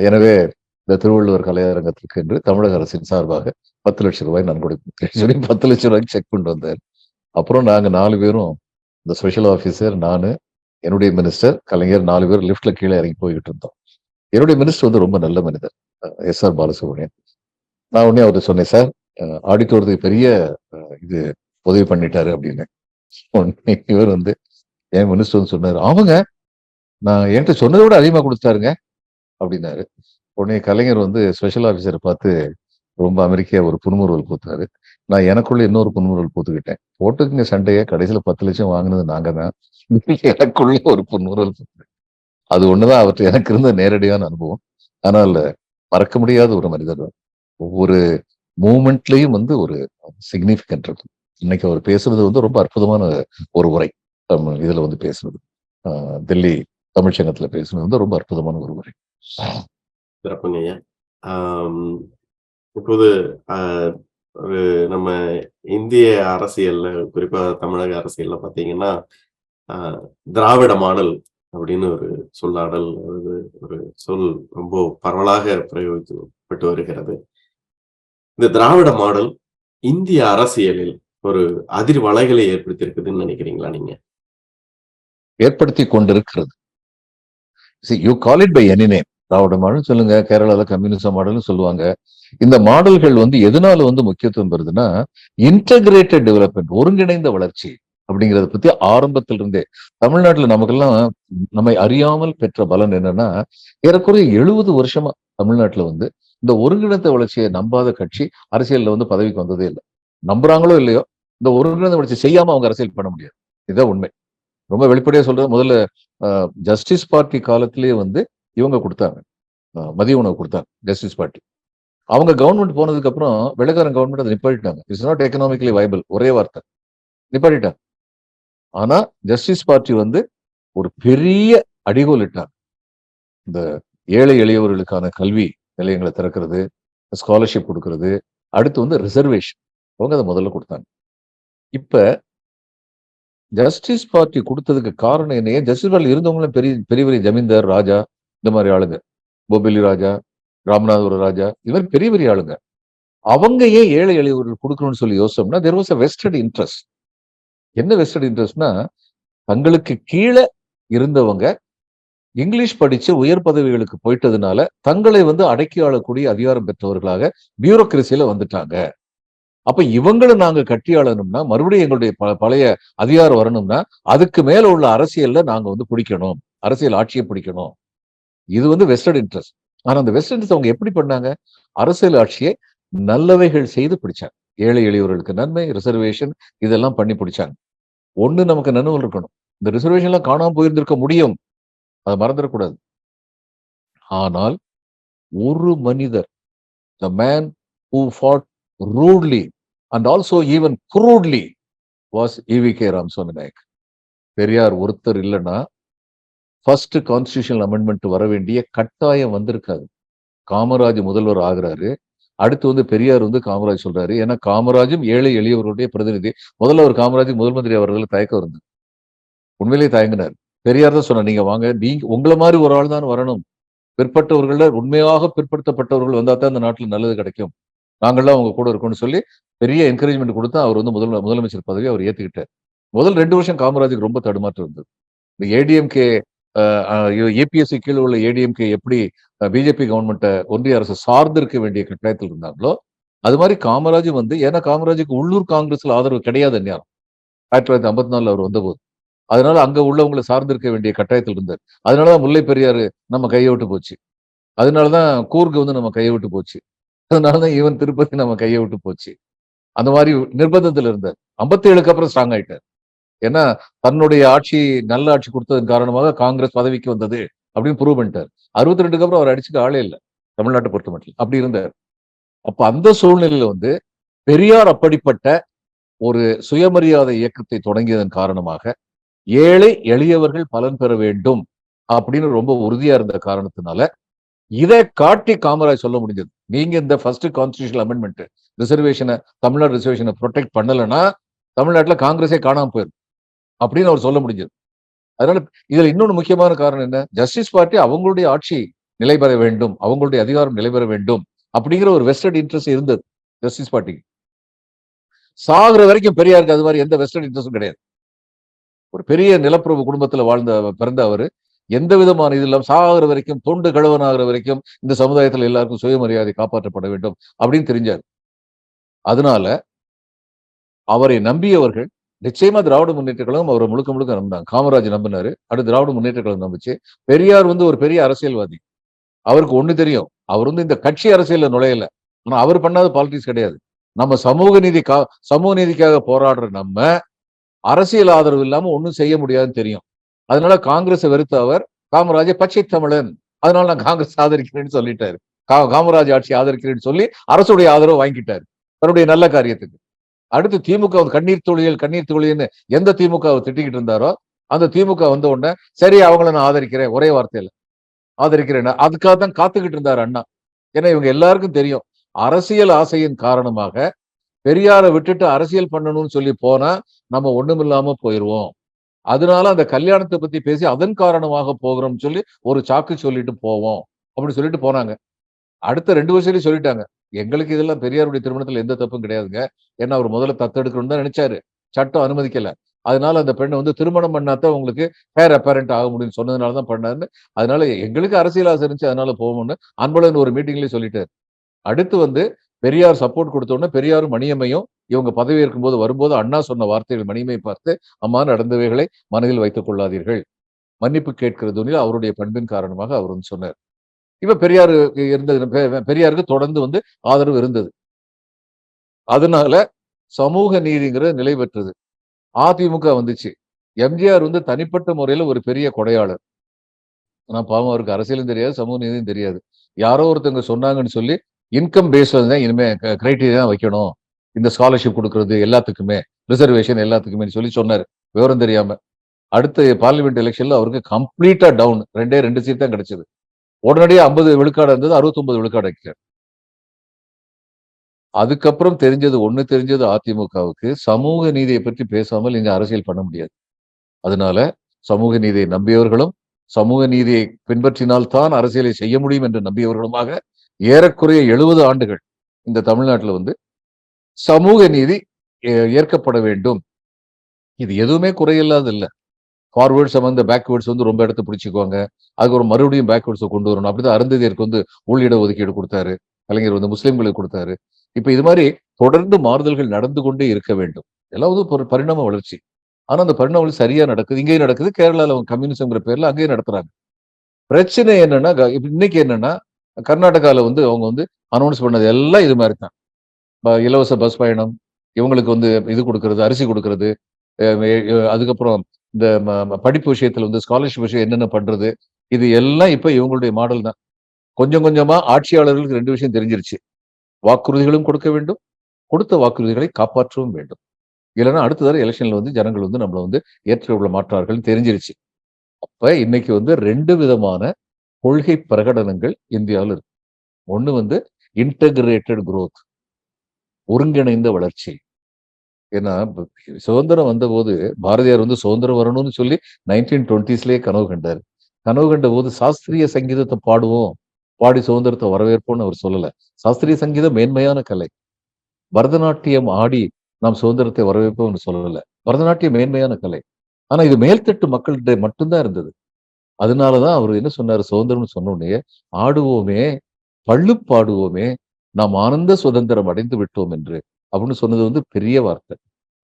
எனவே இந்த திருவள்ளுவர் கலையரங்கத்திற்கு என்று தமிழக அரசின் சார்பாக 10,00,000 நான் கொடுப்பேன் சொல்லி 10,00,000 செக் கொண்டு வந்தார். அப்புறம் நாங்க 4 பேரும், இந்த ஸ்பெஷல் ஆபீசர், நானு, என்னுடைய மினிஸ்டர், கலைஞர் 4 பேர் லிப்ட்ல கீழே இறங்கி போய்கிட்டு இருந்தோம். என்னுடைய மினிஸ்டர் வந்து ரொம்ப நல்ல மனிதர், எஸ்.ஆர். பாலசுப்ரமணியன். நான் உடனே அவர்கிட்ட சொன்னேன், சார் ஆடிட்டோரியத்துக்கு பெரிய இது உதவி பண்ணிட்டாரு அப்படின்னு. உடனே இவர் வந்து என் மினிஸ்டர் வந்து சொன்னாரு, ஆமாங்க நான் என்கிட்ட சொன்னதை விட அதிகமா கொடுத்தாருங்க அப்படின்னாரு. உடனே கலைஞர் வந்து ஸ்பெஷல் ஆபீசரை பார்த்து ரொம்ப அமெரிக்கா ஒரு புன்முறுவல் பூத்தாரு. நான் எனக்குள்ள இன்னொரு புன்முறுவல் பூத்துக்கிட்டேன். போட்டுக்குங்க சண்டையை, கடைசியில 10,00,000 வாங்கினது நாங்க தான். எனக்குள்ள ஒரு புன்முறுவல் பூத்து. அது ஒண்ணுதான் அவர்கிட்ட எனக்கு இருந்த நேரடியான அனுபவம். ஆனால் மறக்க முடியாத ஒரு மனிதர். ஒவ்வொரு மூமெண்ட்லயும் வந்து ஒரு சிக்னிபிகன்ட் இருக்கும். இன்னைக்கு அவர் பேசுறது வந்து ரொம்ப அற்புதமான ஒரு உரை. இதுல வந்து பேசுறது, டெல்லி தமிழ்ச்சங்கத்துல பேசுறது வந்து ரொம்ப அற்புதமான ஒரு உரை. சிறப்புங்க ஐயா. இப்போது ஒரு நம்ம இந்திய அரசியல்ல, குறிப்பா தமிழக அரசியல்ல பாத்தீங்கன்னா, திராவிட மாடல் அப்படின்னு ஒரு சொல்லாடல், ஒரு சொல் ரொம்ப பரவலாக பிரயோகிக்கப்பட்டு வருகிறது. இந்த திராவிட மாடல் இந்திய அரசியலில் ஒரு அதிர்வலைகளை ஏற்படுத்தி நினைக்கிறீங்களா நீங்க? ஏற்படுத்தி கொண்டிருக்கிறது. You call it by any name. Dravida model சொல்லுங்க, கேரளால கம்யூனிசம் மாடல்னு சொல்லுவாங்க. இந்த மாடல்கள் வந்து எதனால வந்து முக்கியத்துவம் பெறுதுன்னா, இன்டகிரேட்டட் டெவலப்மெண்ட், ஒருங்கிணைந்த வளர்ச்சி அப்படிங்கிறத பத்தி ஆரம்பத்துல இருந்தே தமிழ்நாட்டுல நமக்கெல்லாம் நம்மை அறியாமல் பெற்ற பலன் என்னன்னா, ஏறக்குறைய 70 வருஷமா தமிழ்நாட்டுல வந்து இந்த ஒருங்கிணைந்த வளர்ச்சியை நம்பாத கட்சி அரசியல்ல வந்து பதவிக்கு வந்ததே இல்லை. நம்புறாங்களோ இல்லையோ, இந்த ஒருங்கிணைந்த வளர்ச்சி செய்யாம அவங்க அரசியல் பண்ண முடியாது. இதுதான் உண்மை. ரொம்ப வெளிப்படையா சொல்றது, முதல்ல ஜஸ்டிஸ் பார்ட்டி காலத்திலேயே வந்து இவங்க கொடுத்தாங்க, மதிய உணவு கொடுத்தாங்க ஜஸ்டிஸ் பார்ட்டி. அவங்க கவர்மெண்ட் போனதுக்கு அப்புறம் வெள்ளக்காரன் கவர்மெண்ட் அதை நிப்பாட்டிட்டாங்க. இட்ஸ் நாட் எக்கனாமிக்கலி வைபிள், ஒரே வார்த்தை நிப்பாட்டிட்டாங்க. ஆனா ஜஸ்டிஸ் பார்ட்டி வந்து ஒரு பெரிய அடிகோல் இட்டாங்க. இந்த ஏழை எளியவர்களுக்கான கல்வி நிலையங்களை திறக்கிறது, ஸ்காலர்ஷிப் கொடுக்கறது, அடுத்து வந்து ரிசர்வேஷன், அவங்க அதை முதல்ல கொடுத்தாங்க. இப்ப ஜஸ்டிஸ் பார்ட்டி கொடுத்ததுக்கு காரணம் என்ன? ஜஸ்டிஸ் பார்ட்டி இருந்தவங்களும் பெரிய பெரிய பெரிய ஜமீன்தார், ராஜா, இந்த மாதிரி ஆளுங்க, போபிலி ராஜா, ராமநாதபுர ராஜா, இது மாதிரி பெரிய பெரிய ஆளுங்க. அவங்க ஏன் ஏழை எளியவர்கள் கொடுக்கணும்னு சொல்லி யோசிச்சோம்னா, there was a vested interest. என்ன வெஸ்டட் இன்ட்ரெஸ்ட்னா, தங்களுக்கு கீழே இருந்தவங்க இங்கிலீஷ் படிச்சு உயர் பதவிகளுக்கு போயிட்டதுனால தங்களை வந்து அடக்கி ஆளக்கூடிய அதிகாரம் பெற்றவர்களாக பியூரோக்ரஸியில வந்துட்டாங்க. அப்ப இவங்களை நாங்க கட்டி ஆளணும்னா, மறுபடியும் எங்களுடைய பழைய அதிகாரம் வரணும்னா, அதுக்கு மேல உள்ள அரசியல்ல நாங்க வந்து பிடிக்கணும், அரசியல் ஆட்சியை பிடிக்கணும். இது வந்து வெஸ்டட் இன்ட்ரெஸ்ட். ஆனா அந்த வெஸ்ட் இண்டீஸ் அவங்க எப்படி பண்ணாங்க? அரசியல் ஆட்சியை நல்லவைகள் செய்து பிடிச்சாங்க. ஏழை எளியவர்களுக்கு நன்மை, ரிசர்வேஷன், இதெல்லாம் பண்ணி பிடிச்சாங்க. ஒண்ணு நமக்கு நினைவு இருக்கணும், இந்த ரிசர்வேஷன் எல்லாம் காணாம போயிருந்திருக்க முடியும், அதை மறந்துடக்கூடாது. ஆனால் ஒரு மனிதர், the man who fought rudely and also even crudely was EVK Ramswamy Nayak. Periyar ஒருத்தர் இல்லைன்னா ஃபர்ஸ்ட் கான்ஸ்டியூஷனல் அமெண்ட்மெண்ட் வர வேண்டிய கட்டாயம் வந்திருக்காது. காமராஜ் முதல்வர் ஆகுறாரு, அடுத்து வந்து பெரியார் வந்து காமராஜ் சொல்றாரு. ஏன்னா காமராஜும் ஏழை எளியவர்களுடைய பிரதிநிதி. முதல்ல ஒரு காமராஜ் முதல் மந்திரி அவர்கள் தயக்கம் இருந்தது, உண்மையிலேயே தயங்கினார். பெரியார் தான் சொன்னார், நீங்க வாங்க, நீங்க உங்களை மாதிரி ஒரு ஆள் தான் வரணும், பிற்பட்டவர்கள உண்மையாக பிற்படுத்தப்பட்டவர்கள் வந்தா தான் இந்த நாட்டில் நல்லது கிடைக்கும், நாங்கள்லாம் அவங்க கூட இருக்கோம்னு சொல்லி பெரிய என்கரேஜ்மெண்ட் கொடுத்தா அவர் வந்து முதலமைச்சர் பதவி அவர் ஏத்துக்கிட்டார். முதல் 2 வருஷம் காமராஜுக்கு ரொம்ப தடுமாற்றம் இருந்தது. இந்த ஏடிஎம்கே ஏபிஎஸ்சி கீழே உள்ள ஏடிஎம்கே எப்படி பிஜேபி கவர்மெண்ட்டை ஒன்றிய அரசு சார்ந்து இருக்க வேண்டிய கட்டாயத்தில் இருந்தாங்களோ அது மாதிரி காமராஜும் வந்து, ஏன்னா காமராஜுக்கு உள்ளூர் காங்கிரஸ்ல ஆதரவு கிடையாது நேரம் 1954 அவர் வந்தபோது. அதனால அங்க உள்ளவங்களை சார்ந்திருக்க வேண்டிய கட்டாயத்தில் இருந்தார். அதனாலதான் முல்லை பெரியாறு நம்ம கையை விட்டு போச்சு, அதனாலதான் கூர்கு வந்து நம்ம கையை விட்டு போச்சு, அதனாலதான் ஈவன் திருப்பதி நம்ம கையை விட்டு போச்சு. அந்த மாதிரி நிர்பந்தத்தில் இருந்தார். 57க்கு அப்புறம் ஸ்ட்ராங் ஆயிட்டார். ஏன்னா தன்னுடைய ஆட்சி நல்ல ஆட்சி கொடுத்ததன் காரணமாக காங்கிரஸ் பதவிக்கு வந்தது அப்படின்னு ப்ரூவ் பண்ணிட்டார். 62க்கு அப்புறம் அவர் அடிச்சுக்க ஆளே இல்லை தமிழ்நாட்டை பொறுத்த மட்டும், அப்படி இருந்தார். அப்ப அந்த சூழ்நிலையில வந்து பெரியார் அப்படிப்பட்ட ஒரு சுயமரியாதை இயக்கத்தை தொடங்கியதன் காரணமாக ஏழை எளியவர்கள் பலன் பெற வேண்டும் அப்படின்னு ரொம்ப உறுதியா இருந்த காரணத்தினால இதை காட்டி காமராஜ் சொல்ல முடிஞ்சது, நீங்க இந்த ஃபர்ஸ்ட் கான்ஸ்டியூஷனல் அமெண்ட்மெண்ட் ரிசர்வேஷனை, தமிழ்நாடு ரிசர்வேஷனை ப்ரொடெக்ட் பண்ணலைன்னா தமிழ்நாட்டுல காங்கிரஸே காணாம போயிடும் அப்படின்னு அவர் சொல்ல முடிஞ்சது. அதனால இதுல இன்னொன்னு முக்கியமான காரணம் என்ன, ஜஸ்டிஸ் பார்ட்டி அவங்களுடைய ஆட்சி நிலை பெற வேண்டும், அவங்களுடைய அதிகாரம் நிலை பெற வேண்டும் அப்படிங்கிற ஒரு வெஸ்டட் இன்ட்ரெஸ்ட் இருந்தது ஜஸ்டிஸ் பார்ட்டிக்கு. சாகுற வரைக்கும் பெரியாருக்கு அது மாதிரி எந்த வெஸ்டட் இன்ட்ரெஸ்டும் கிடையாது. ஒரு பெரிய நிலப்பிரபு குடும்பத்துல பிறந்த அவரு எந்த விதமான இது இல்லாம சாகுற வரைக்கும், தொண்டு கழுவனாகிற வரைக்கும் இந்த சமுதாயத்துல எல்லாருக்கும் சுயமரியாதை காப்பாற்றப்பட வேண்டும் அப்படின்னு தெரிஞ்சார். அதனால அவரை நம்பியவர்கள் நிச்சயமா திராவிட முன்னேற்ற கழகம் அவரை முழுக்க முழுக்க நம்பினாங்க. காமராஜ் நம்பினாரு, அடுத்து திராவிட முன்னேற்ற கழகம் நம்பிச்சு. பெரியார் வந்து ஒரு பெரிய அரசியல்வாதி, அவருக்கு ஒண்ணு தெரியும், அவர் வந்து இந்த கட்சி அரசியல்ல நுழையல, ஆனா அவர் பண்ணாத பாலிடிக்ஸ் கிடையாது. நம்ம சமூக நீதிக்காக போராடுற நம்ம அரசியல் ஆதரவு இல்லாம ஒண்ணும் செய்ய முடியாதுன்னு தெரியும். அதனால காங்கிரஸை வெறுத்த அவர் காமராஜை பச்சை தமிழன், அதனால நான் காங்கிரஸ் ஆதரிக்கிறேன்னு சொல்லிட்டாரு. காமராஜ் ஆட்சி ஆதரிக்கிறேன்னு சொல்லி அரசுடைய ஆதரவு வாங்கிட்டாரு தன்னுடைய நல்ல காரியத்துக்கு. அடுத்து திமுக கண்ணீர் துளியல்னு எந்த திமுக திட்டிக்கிட்டு இருந்தாரோ அந்த திமுக வந்த உடனே சரி அவங்கள நான் ஆதரிக்கிறேன், ஒரே வார்த்தையில ஆதரிக்கிறேன். அதுக்காக தான் காத்துக்கிட்டு இருந்தாரு அண்ணா. ஏன்னா இவங்க எல்லாருக்கும் தெரியும், அரசியல் ஆசையின் காரணமாக பெரியாரை விட்டுட்டு அரசியல் பண்ணணும்னு சொல்லி போனா நம்ம ஒண்ணுமில்லாம போயிருவோம், அதனால அந்த கல்யாணத்தை பத்தி பேசி அதன் காரணமாக போகிறோம்னு சொல்லி ஒரு சாக்கு சொல்லிட்டு போவோம் அப்படின்னு சொல்லிட்டு போனாங்க. அடுத்த 2 வருஷத்துலயும் சொல்லிட்டாங்க, எங்களுக்கு இதெல்லாம் பெரியாருடைய திருமணத்துல எந்த தப்பும் கிடையாதுங்க, ஏன்னா அவர் முதல்ல தத்தெடுக்கணும்னு தான் நினைச்சாரு, சட்டம் அனுமதிக்கல, அதனால அந்த பெண்ணை வந்து திருமணம் பண்ணாதான் உங்களுக்கு ஹேர் அப்பேரண்ட் ஆக முடியும்னு சொன்னதுனாலதான் பண்ணாருன்னு. அதனால எங்களுக்கு அரசியல் ஆசை இருந்துச்சு, அதனால போவோம்னு அன்பழகன் ஒரு மீட்டிங்லயே சொல்லிட்டாரு. அடுத்து வந்து பெரியார் சப்போர்ட் கொடுத்த உடனே பெரியாரும் மணியம்மையும் இவங்க பதவி இருக்கும்போது வரும்போது அண்ணா சொன்ன வார்த்தைகள் மணியம்மை பார்த்து, அம்மா நடந்தவைகளை மனதில் வைத்துக் கொள்ளாதீர்கள், மன்னிப்பு கேட்கிறது அவருடைய பண்பின் காரணமாக அவர் வந்து சொன்னார். இப்ப பெரியார் இருந்தது, பெரியாருக்கு தொடர்ந்து வந்து ஆதரவு இருந்தது. அதனால சமூக நீதிங்கிற நிலை பெற்றது. அதிமுக வந்துச்சு, எம்ஜிஆர் வந்து தனிப்பட்ட முறையில ஒரு பெரிய கொடையாளர், ஆனா பாவம் அவருக்கு அரசியலும் தெரியாது, சமூக நீதியும் தெரியாது. யாரோ ஒருத்தவங்க சொன்னாங்கன்னு சொல்லி இன்கம் பேஸ்ல தான் இனிமே கிரைட்டீரியா வைக்கணும், இந்த ஸ்காலர்ஷிப் கொடுக்கறது எல்லாத்துக்குமே, ரிசர்வேஷன் எல்லாத்துக்குமே சொல்லி சொன்னாரு விவரம் தெரியாம. அடுத்த பார்லிமெண்ட் எலெக்ஷன்ல அவருக்கு கம்ப்ளீட்டா டவுன், 2 சீட் தான் கிடைச்சது. உடனடியே 50 விழுக்காடு இருந்தது, 69 விழுக்காடு ஆக்கிட்டார். அதுக்கப்புறம் தெரிஞ்சது அதிமுகவுக்கு சமூக நீதியை பற்றி பேசாமல் இங்க அரசியல் பண்ண முடியாது. அதனால சமூக நீதியை நம்பியவர்களும் சமூக நீதியை பின்பற்றினால்தான் அரசியலை செய்ய முடியும் என்று நம்பியவர்களுமாக ஏறக்குறைய 70 ஆண்டுகள் இந்த தமிழ்நாட்டில் வந்து சமூக நீதி ஏற்கப்பட வேண்டும். இது எதுவுமே குறையில்லாத இல்லை. ஃபார்வேர்ட்ஸ் அந்த பேக்வேர்ட்ஸ் வந்து ரொம்ப இடத்த பிடிச்சிக்குவாங்க, அதுக்கு ஒரு மறுபடியும் பேக்வேர்ட்ஸை கொண்டு வரணும். அப்படிதான் அருந்ததியருக்கு வந்து உள்ளிட ஒதுக்கீடு கொடுத்தாரு, கலைஞர் வந்து முஸ்லிம்களுக்கு கொடுத்தாரு. இப்ப இது மாதிரி தொடர்ந்து மாறுதல்கள் நடந்து கொண்டே இருக்க வேண்டும். எல்லாம் வந்து ஒரு பரிணாம வளர்ச்சி. ஆனா அந்த பரிணாம வளர்ச்சி சரியா நடக்குது, இங்கேயும் நடக்குது, கேரளால அவங்க கம்யூனிசம்ங்கிற பேர்ல அங்கேயும் நடத்துறாங்க. பிரச்சனை என்னன்னா இன்னைக்கு என்னன்னா கர்நாடகால வந்து அவங்க வந்து அனௌன்ஸ் பண்ணது எல்லாம் இது மாதிரி தான். இலவச பஸ் பயணம், இவங்களுக்கு வந்து இது கொடுக்கறது, அரிசி கொடுக்கறது, அதுக்கப்புறம் இந்த படிப்பு விஷயத்துல வந்து ஸ்காலர்ஷிப் விஷயம் என்னென்ன பண்றது, இது எல்லாம் இப்ப இவங்களுடைய மாடல் தான். கொஞ்சம் கொஞ்சமா ஆட்சியாளர்களுக்கு 2 விஷயம் தெரிஞ்சிருச்சு, வாக்குறுதிகளும் கொடுக்க வேண்டும், கொடுத்த வாக்குறுதிகளை காப்பாற்றவும் வேண்டும். இல்லைன்னா அடுத்த தடவை எலெக்ஷன்ல வந்து ஜனங்கள் வந்து நம்மள வந்து ஏற்றுக்கொள்ள மாட்டார்கள் தெரிஞ்சிருச்சு. அப்ப இன்னைக்கு வந்து 2 விதமான கொள்கை பிரகடனங்கள் இந்தியாவில் இருக்கு. ஒண்ணு வந்து இன்டகிரேட்டட் குரோத், ஒருங்கிணைந்த வளர்ச்சி. ஏன்னா சுதந்திரம் வந்தபோது பாரதியார் வந்து சுதந்திரம் வரணும்னு சொல்லி 1920ஸ்லயே கனவு கண்டாரு. கனவு கண்ட போது சாஸ்திரிய சங்கீதத்தை பாடுவோம், பாடி சுதந்திரத்தை வரவேற்போம்னு அவர் சொல்லல. சாஸ்திரிய சங்கீதம் மேன்மையான கலை. பரதநாட்டியம் ஆடி நாம் சுதந்திரத்தை வரவேற்போம்னு சொல்லல. பரதநாட்டியம் மேன்மையான கலை. ஆனா இது மேல்தட்டு மக்கள்கிட்ட மட்டும்தான் இருந்தது. அதனாலதான் அவர் என்ன சொன்னாரு, சுதந்திரம்னு சொன்ன உடனே ஆடுவோமே, பள்ளு பாடுவோமே, நாம் ஆனந்த சுதந்திரம் அடைந்து விட்டோம் என்று அப்படின்னு சொன்னது வந்து பெரிய வார்த்தை.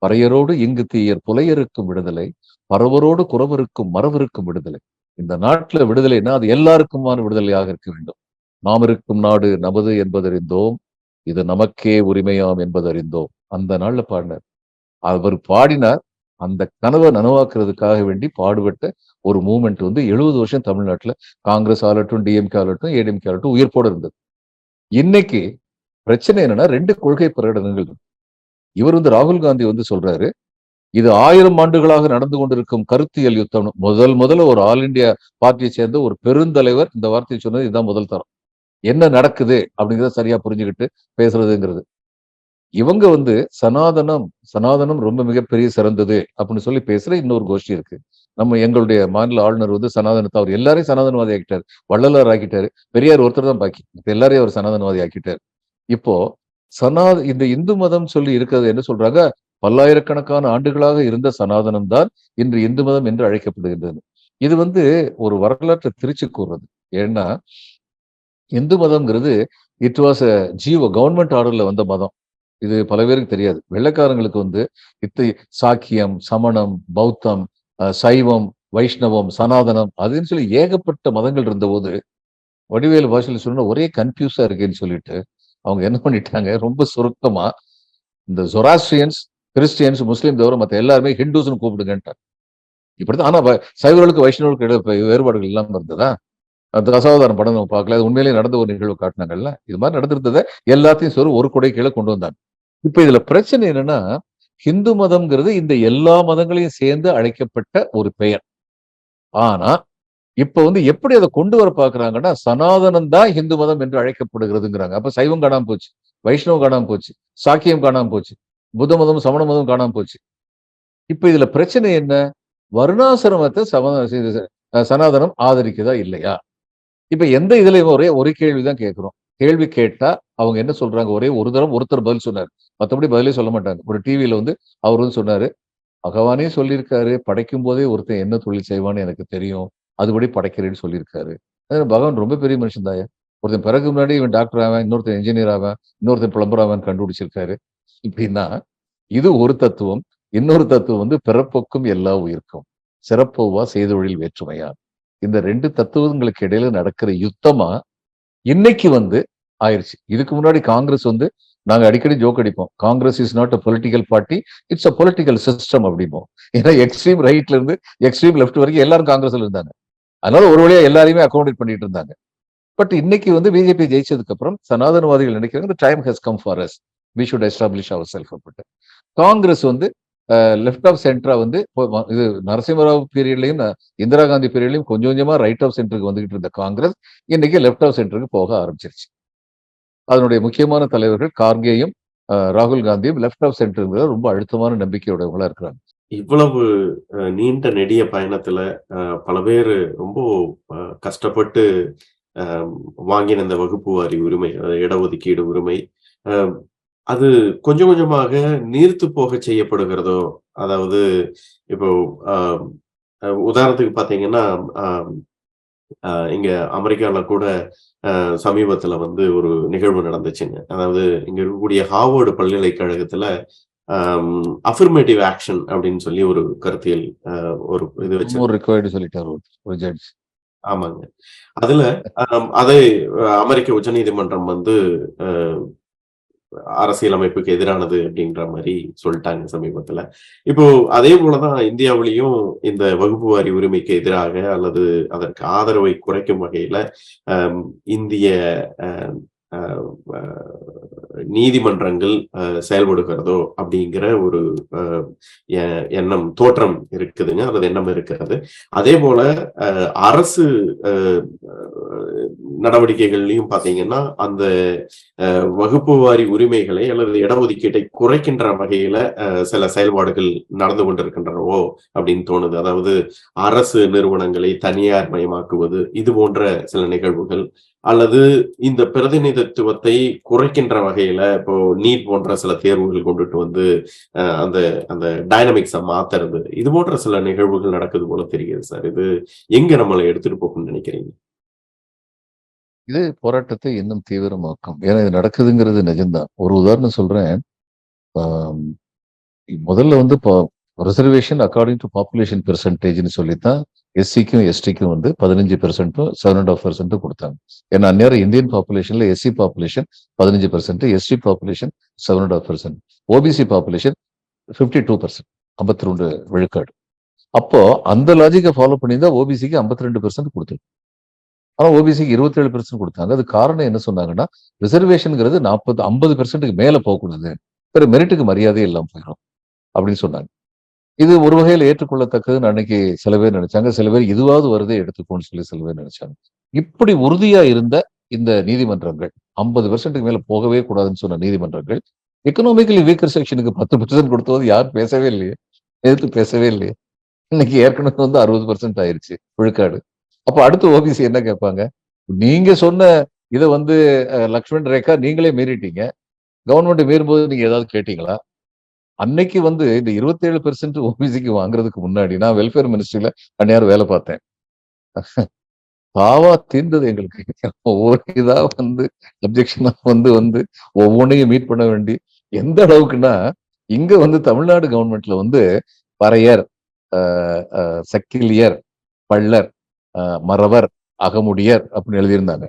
பறையரோடு இங்கு தீயர் புலையருக்கும் விடுதலை, பறவரோடு குறவருக்கும் மறவருக்கும் விடுதலை. இந்த நாட்டுல விடுதலைன்னா அது எல்லாருக்குமான விடுதலையாக இருக்க வேண்டும். நாம் இருக்கும் நாடு நமது என்பதறிந்தோம், இது நமக்கே உரிமையாம் என்பதறிந்தோம். அந்த நாள்ல பாடினார். அவர் பாடினார். அந்த கனவை நனவாக்குறதுக்காக வேண்டி பாடுபட்ட ஒரு மூவ்மெண்ட் வந்து 70 வருஷம் தமிழ்நாட்டுல காங்கிரஸ் ஆளட்டும், டிஎம்கே ஆளட்டும், ஏடிஎம்கே ஆளட்டும் உயிர்ப்போட இருந்தது. இன்னைக்கு பிரச்சனை என்னன்னா 2 கொள்கை பிரகடனங்கள் இருக்கு. இவர் வந்து ராகுல் காந்தி வந்து சொல்றாரு, இது 1000 ஆண்டுகளாக நடந்து கொண்டிருக்கும் கருத்தியல் யுத்தம். முதல்ல ஒரு ஆல் இந்தியா பார்ட்டியை சேர்ந்த ஒரு பெருந்தலைவர் இந்த வார்த்தையை சொன்னது இதுதான் முதல் தரம். என்ன நடக்குது அப்படிங்கிறத சரியா புரிஞ்சுக்கிட்டு பேசுறதுங்கிறது. இவங்க வந்து சனாதனம் ரொம்ப மிகப்பெரிய சிறந்தது அப்படின்னு சொல்லி பேசுற இன்னொரு கோஷ்டி இருக்கு. எங்களுடைய மாநில ஆளுநர் வந்து சனாதனத்தை அவர் எல்லாரையும் சனாதனவாதி ஆக்கிட்டாரு, வள்ளலார் ஆக்கிட்டாரு, பெரியார் ஒருத்தர் தான் பாக்கி, எல்லாரையும் அவர் சனாதனவாதி ஆக்கிட்டாரு. இப்போ இந்த இந்து மதம் சொல்லி இருக்கிறது என்ன சொல்றாங்க, பல்லாயிரக்கணக்கான ஆண்டுகளாக இருந்த சனாதனம் தான் இன்று இந்து மதம் என்று அழைக்கப்படுகின்றது. இது வந்து ஒரு வரலாற்றை திருச்சி கூறுறது. ஏன்னா இந்து மதம்ங்கிறது இட் வாஸ் கவர்மெண்ட் ஆர்டர்ல வந்த மதம். இது பல பேருக்கு தெரியாது. வெள்ளைக்காரங்களுக்கு வந்து சாக்கியம், சமணம், பௌத்தம், சைவம், வைஷ்ணவம், சனாதனம் அதுன்னு சொல்லி ஏகப்பட்ட மதங்கள் இருந்த போது வடிவேலு பாஷையில சொன்னா ஒரே கன்ஃபியூஸா இருக்குன்னு சொல்லிட்டு அவங்க என்ன பண்ணிட்டாங்க, ரொம்ப சுருக்கமா இந்த ஜொராஸ்ட்ரியன்ஸ், கிறிஸ்டியன்ஸ், முஸ்லீம் தவிர மற்ற எல்லாருமே ஹிந்துஸ்னு கூப்பிடுங்கன்ட்டாங்க. இப்படிதான். ஆனா சைவர்களுக்கு வைஷ்ணவர்களுக்கு வேறுபாடுகள் இல்லாம இருந்ததா? தசாவதாரம் படம் நம்ம பார்க்கல, அது உண்மையிலேயே நடந்த ஒரு நிகழ்வு காட்டினாங்கல்ல. இது மாதிரி நடந்திருந்ததை எல்லாத்தையும் ஒரு கொடை கீழே கொண்டு வந்தாங்க. இப்ப இதுல பிரச்சனை என்னன்னா, ஹிந்து மதம்ங்கிறது இந்த எல்லா மதங்களையும் சேர்ந்து அழைக்கப்பட்ட ஒரு பெயர். ஆனா இப்ப வந்து எப்படி அதை கொண்டு வர பாக்குறாங்கன்னா, சனாதனம் தான் ஹிந்து மதம் என்று அழைக்கப்படுகிறதுங்கிறாங்க. அப்ப சைவம் காணாம போச்சு, வைஷ்ணவம் காணாம போச்சு, சாக்கியம் காணாம போச்சு, புத்த மதம், சமண மதம் காணாம போச்சு. இப்ப இதுல பிரச்சனை என்ன? வருணாசிரமத்தை சனாதனம் ஆதரிக்குதா இல்லையா? இப்ப எந்த இதுலயும் ஒரு கேள்விதான் கேட்கிறோம். கேள்வி கேட்டா அவங்க என்ன சொல்றாங்க, ஒரே ஒரு தரம் ஒருத்தர் பதில் சொன்னார், மற்றபடி பதிலே சொல்ல மாட்டாங்க. ஒரு டிவியில வந்து அவர் வந்து சொன்னாரு, பகவானே சொல்லியிருக்காரு, படைக்கும் போதே ஒருத்தன் என்ன தொழில் செய்வான்னு எனக்கு தெரியும், அதுபடி படைக்கிறேன்னு சொல்லியிருக்காரு. பகவான் ரொம்ப பெரிய மனுஷன் தாயா. ஒருத்தன் பிறகு முன்னாடி இவன் டாக்டர் ஆவான், இன்னொருத்தன் இன்ஜினியர் ஆவான், இன்னொருத்தன் பிளம்பர் ஆவான் கண்டுபிடிச்சிருக்காரு. இப்படின்னா இது ஒரு தத்துவம். இன்னொரு தத்துவம் வந்து பிறப்புக்கும் எல்லா உயிர்க்கும் சிறப்போவா செய்தொழில் வேற்றுமையா. இந்த 2 தத்துவங்களுக்கு இடையில நடக்கிற யுத்தமா இன்னைக்கு வந்து ஆயிருச்சு. இதுக்கு முன்னாடி காங்கிரஸ் வந்து நாங்க அடிக்கடி ஜோக் அடிப்போம், Congress is not a political party, it's a political system அப்படிம்போம். ஏன்னா எக்ஸ்ட்ரீம் ரைட்ல இருந்து எக்ஸ்ட்ரீம் லெஃப்ட் வரைக்கும் எல்லாரும் காங்கிரஸ்ல இருந்தாங்க. அதனால ஒரு வழியா எல்லாரையுமே அகாமடேட் பண்ணிட்டு இருந்தாங்க. பட் இன்னைக்கு வந்து பிஜேபி ஜெயிச்சதுக்கு அப்புறம் சனாதனவாதிகள் நினைக்கிறாங்க time has come for us, we should establish அவர் செல்ஃப். காங்கிரஸ் வந்து லெஃப்ட் ஆஃப் சென்டரா வந்து இது நரசிம்மராவ் பீரியட்லயும் இந்திரா காந்தி பீரியட்லயும் கொஞ்சம் கொஞ்சமா ரைட் ஆஃப் சென்டருக்கு வந்துகிட்டு இருந்த காங்கிரஸ் இன்னைக்கு லெஃப்ட் ஆஃப் சென்டருக்கு போக ஆரம்பிச்சிருச்சு. அதனுடைய முக்கியமான தலைவர்கள் கார்கேயும் ராகுல் காந்தியும் லெஃப்ட் ஆஃப் சென்டர் ரொம்ப அழுத்தமான நம்பிக்கையுடையவங்களா இருக்கிறாங்க. இவ்வளவு நீண்ட நெடிய பயணத்துல பல பேர் ரொம்ப கஷ்டப்பட்டு வாங்கின இந்த வகுப்பு வாரி உரிமை, இடஒதுக்கீடு உரிமை, அது கொஞ்சம் கொஞ்சமாக நீர்த்து போக செய்யப்படுகிறதோ? அதாவது இப்போ உதாரணத்துக்கு பாத்தீங்கன்னா, இங்க அமெரிக்கால கூட சமீபத்துல வந்து ஒரு நிகழ்வு நடந்துச்சுங்க. அதாவது இங்க இருக்கக்கூடிய ஹார்வர்டு பல்கலைக்கழகத்துல அஃபர்மேட்டிவ் ஆக்ஷன் அப்படின்னு சொல்லி ஒரு கருத்தியல் ஒரு இது வச்சு. ஆமாங்க. அதுல அதை அமெரிக்க உச்சநீதிமன்றம் வந்து அரசியலமைப்புக்கு எதிரானது அப்படின்ற மாதிரி சொல்லிட்டாங்க சமீபத்துல. இப்போ அதே போலதான் இந்தியாவிலையும் இந்த வகுப்பு வாரி உரிமைக்கு எதிராக அல்லது அதற்கு ஆதரவை குறைக்கும் வகையில இந்திய நீதிமன்றங்கள் செயல்படுகிறதோ அப்படிங்கிற ஒரு எண்ணம் தோற்றம் இருக்குதுங்க, அல்லது எண்ணம் இருக்கிறது. அதே போல அரசு நடவடிக்கைகள்லையும் பாத்தீங்கன்னா அந்த வகுப்பு வாரி உரிமைகளை அல்லது இடஒதுக்கீட்டை குறைக்கின்ற வகையில சில செயல்பாடுகள் நடந்து கொண்டிருக்கின்றனவோ அப்படின்னு தோணுது. அதாவது அரசு நிறுவனங்களை தனியார் மயமாக்குவது, இது போன்ற சில நிகழ்வுகள், அல்லது இந்த பிரதிநிதித்துவத்தை குறைக்கின்ற வகையில இப்போ நீட் போன்ற சில தேர்வுகள் கொண்டுட்டு வந்து அந்த அந்த டைனமிக்ஸை மாத்துறது, இது போன்ற சில நிகழ்வுகள் நடக்குது போல தெரியுது சார். இது எங்க நம்மளை எடுத்துட்டு போகும்னு நினைக்கிறீங்க? இது போராட்டத்தை இன்னும் தீவிரமாக்கும். ஏன்னா இது நடக்குதுங்கிறது நிஜம்தான். ஒரு உதாரணம் சொல்றேன். ஆம், முதல்ல வந்து ரிசர்வேஷன் அக்கார்டிங் டு பாப்புலேஷன் பெர்சன்டேஜ்னு சொல்லித்தான் எஸ்சிக்கும் எஸ்டிக்கும் வந்து 15% 7.5% கொடுத்தாங்க. ஏன்னா அந்நேரம் இந்தியன் பாப்புலேஷன்ல SC population 15%, ST population 7.5%, OBC population 52%, 52 விழுக்காடு. அப்போ அந்த லாஜிக்கை ஃபாலோ பண்ணி தான் ஓபிசிக்கு 52% கொடுத்துருக்கு. ஆனா ஓபிசிக்கு 27% கொடுத்தாங்க. அது காரணம் என்ன சொன்னாங்கன்னா, ரிசர்வேஷன்ங்கிறது 50%க்கு மேல போகக்கூடாது, வேற மெரிட்டுக்கு மரியாதையே இல்லாம போயிடும் அப்படின்னு சொன்னாங்க. இது ஒரு வகையில் ஏற்றுக்கொள்ளத்தக்கதுன்னு அன்னைக்கு சில பேர் நினைச்சாங்க. சில பேர் இதுவாவது வருதே எடுத்துக்கோன்னு சொல்லி சில பேர் நினைச்சாங்க. இப்படி உறுதியா இருந்த இந்த நீதிமன்றங்கள், 50%க்கு மேல போகவே கூடாதுன்னு சொன்ன நீதிமன்றங்கள், எக்கனாமிக்கலி வீக்கர் செக்ஷனுக்கு 10% கொடுத்தது யாரும் பேசவே இல்லையே, எதிர்த்து பேசவே இல்லையே. இன்னைக்கு ஏற்கனவே வந்து 60% ஆயிருச்சு விழுக்காடு. அப்ப அடுத்து ஓபிசி என்ன கேட்பாங்க? நீங்க சொன்ன இதை வந்து லக்ஷ்மண் ரேகா நீங்களே மீறிட்டீங்க, கவர்மெண்ட் மீறும்போது நீங்க ஏதாவது கேட்டீங்களா? அன்னைக்கு வந்து இந்த 27% ஓபிசிக்கு வாங்குறதுக்கு முன்னாடி நான் வெல்ஃபேர் மினிஸ்ட்ரியில அந்நேரம் வேலை பார்த்தேன். பாவா தீர்ந்தது எங்களுக்கு. ஒவ்வொரு இதா வந்து அப்ஜெக்ஷனா வந்து வந்து ஒவ்வொன்றையும் மீட் பண்ண வேண்டி எந்த அளவுக்குன்னா, இங்க வந்து தமிழ்நாடு கவர்மெண்ட்ல வந்து பறையர், சக்கிலியர், பள்ளர், மறவர், அகமுடியர் அப்படின்னு எழுதியிருந்தாங்க.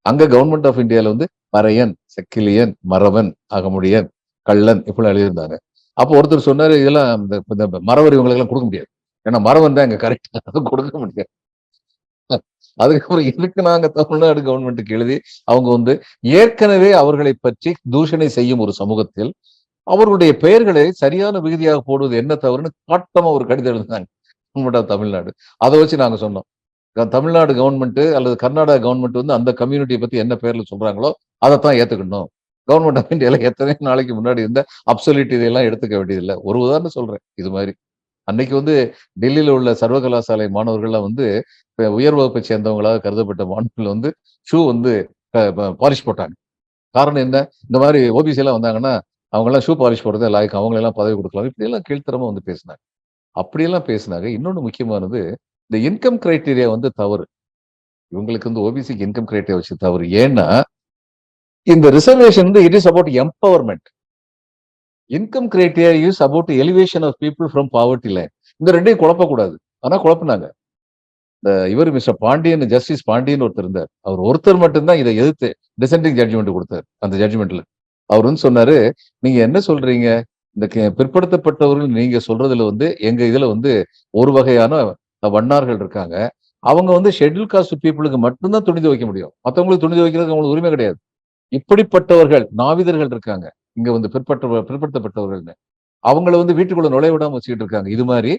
அங்க கவர்மெண்ட் ஆஃப் இந்தியால வந்து பறையன், செக்கிலியன், மறவன், அகமுடியன், கள்ளன் இப்படி எழுதியிருந்தாங்க. அப்போ ஒருத்தர் சொன்னாரு, இதெல்லாம் இந்த மறவர் இவங்களுக்கு எல்லாம் கொடுக்க முடியாது, ஏன்னா மறவன் தான் இங்க கரெக்டா கொடுக்க முடியாது. அதுக்கப்புறம் எதுக்கு நாங்க தமிழ்நாடு கவர்மெண்ட்டுக்கு எழுதி அவங்க வந்து ஏற்கனவே அவர்களை பற்றி தூஷணை செய்யும் ஒரு சமூகத்தில் அவர்களுடைய பெயர்களை சரியான விகுதியாக போடுவது என்ன தவறுன்னு காட்டமா ஒரு கடிதம் எழுதினாங்க தமிழ்நாடு. அதை வச்சு நாங்க சொன்னோம், தமிழ்நாடு கவர்மெண்ட் அல்லது கர்நாடகா கவர்மெண்ட் வந்து அந்த கம்யூனிட்டியை பத்தி என்ன பேர்ல சொல்றாங்களோ அதைத்தான் ஏத்துக்கணும். கவர்மெண்ட் ஆஃப் இந்தியால எத்தனை நாளைக்கு முன்னாடி இருந்த அப்சல்யூட் இதெல்லாம் எடுத்துக்க வேண்டியதில்லை. ஒரு உதாரணம் சொல்றேன். இது மாதிரி அன்னைக்கு வந்து டெல்லியில உள்ள சர்வகலாசாலை மாணவர்கள்லாம் வந்து உயர் வகுப்பை சேர்ந்தவங்களாக கருதப்பட்ட மாணவர்கள் வந்து ஷூ வந்து பாலிஷ் போட்டாங்க. காரணம் என்ன? இந்த மாதிரி ஓபிசி எல்லாம் வந்தாங்கன்னா அவங்க எல்லாம் ஷூ பாலிஷ் போடுறதே லாய்க்கு, அவங்க எல்லாம் பதவி கொடுக்கலாம், இப்படி எல்லாம் கீழ்த்தரமா வந்து பேசினாங்க. அப்படியெல்லாம் பேசினாங்க. இன்னொன்னு முக்கியமானது, இந்த இன்கம் கிரைட்டீரியா வந்து தவறு. இவங்களுக்கு வந்து ஓபிசிக்கு இன்கம் கிரைட்டீரியா வச்சு தவறு. ஏன்னா இந்த ரிசர்வேஷன் வந்து it is about empowerment. Income criteria is about elevation of people from poverty line. இந்த ரெண்டையும் குழப்பக்கூடாது. ஆனா குழப்பினாங்க. இவர் மிஸ்டர் பாண்டியன், ஜஸ்டிஸ் பாண்டியன் ஒருத்தர் இருந்தார். அவர் ஒருத்தர் மட்டும்தான் இதை எதிர்த்து டிசெண்டிங் ஜட்ஜ்மெண்ட் கொடுத்தார். அந்த ஜட்ஜ்மெண்ட்ல அவர் வந்து சொன்னாரு, நீங்க என்ன சொல்றீங்க, இந்த பிற்படுத்தப்பட்டவர்கள் நீங்க சொல்றதுல வந்து எங்க இதுல வந்து ஒரு வகையான வண்ணார்கள் இருக்காங்க, அவங்க வந்து ஷெட்யூல் காஸ்ட் பீப்புளுக்கு மட்டும்தான் துணி துவைக்க முடியும், மற்றவங்களுக்கு துணி துவைக்கிறதுக்கு அவங்களுக்கு உரிமை கிடையாது. இப்படிப்பட்டவர்கள் நாவிதர்கள் இருக்காங்க இங்க வந்து பிற்படுத்தப்பட்டவர்கள்னு, அவங்கள வந்து வீட்டுக்குள்ள நுழைய விடாம வச்சுக்கிட்டு இருக்காங்க. இது மாதிரி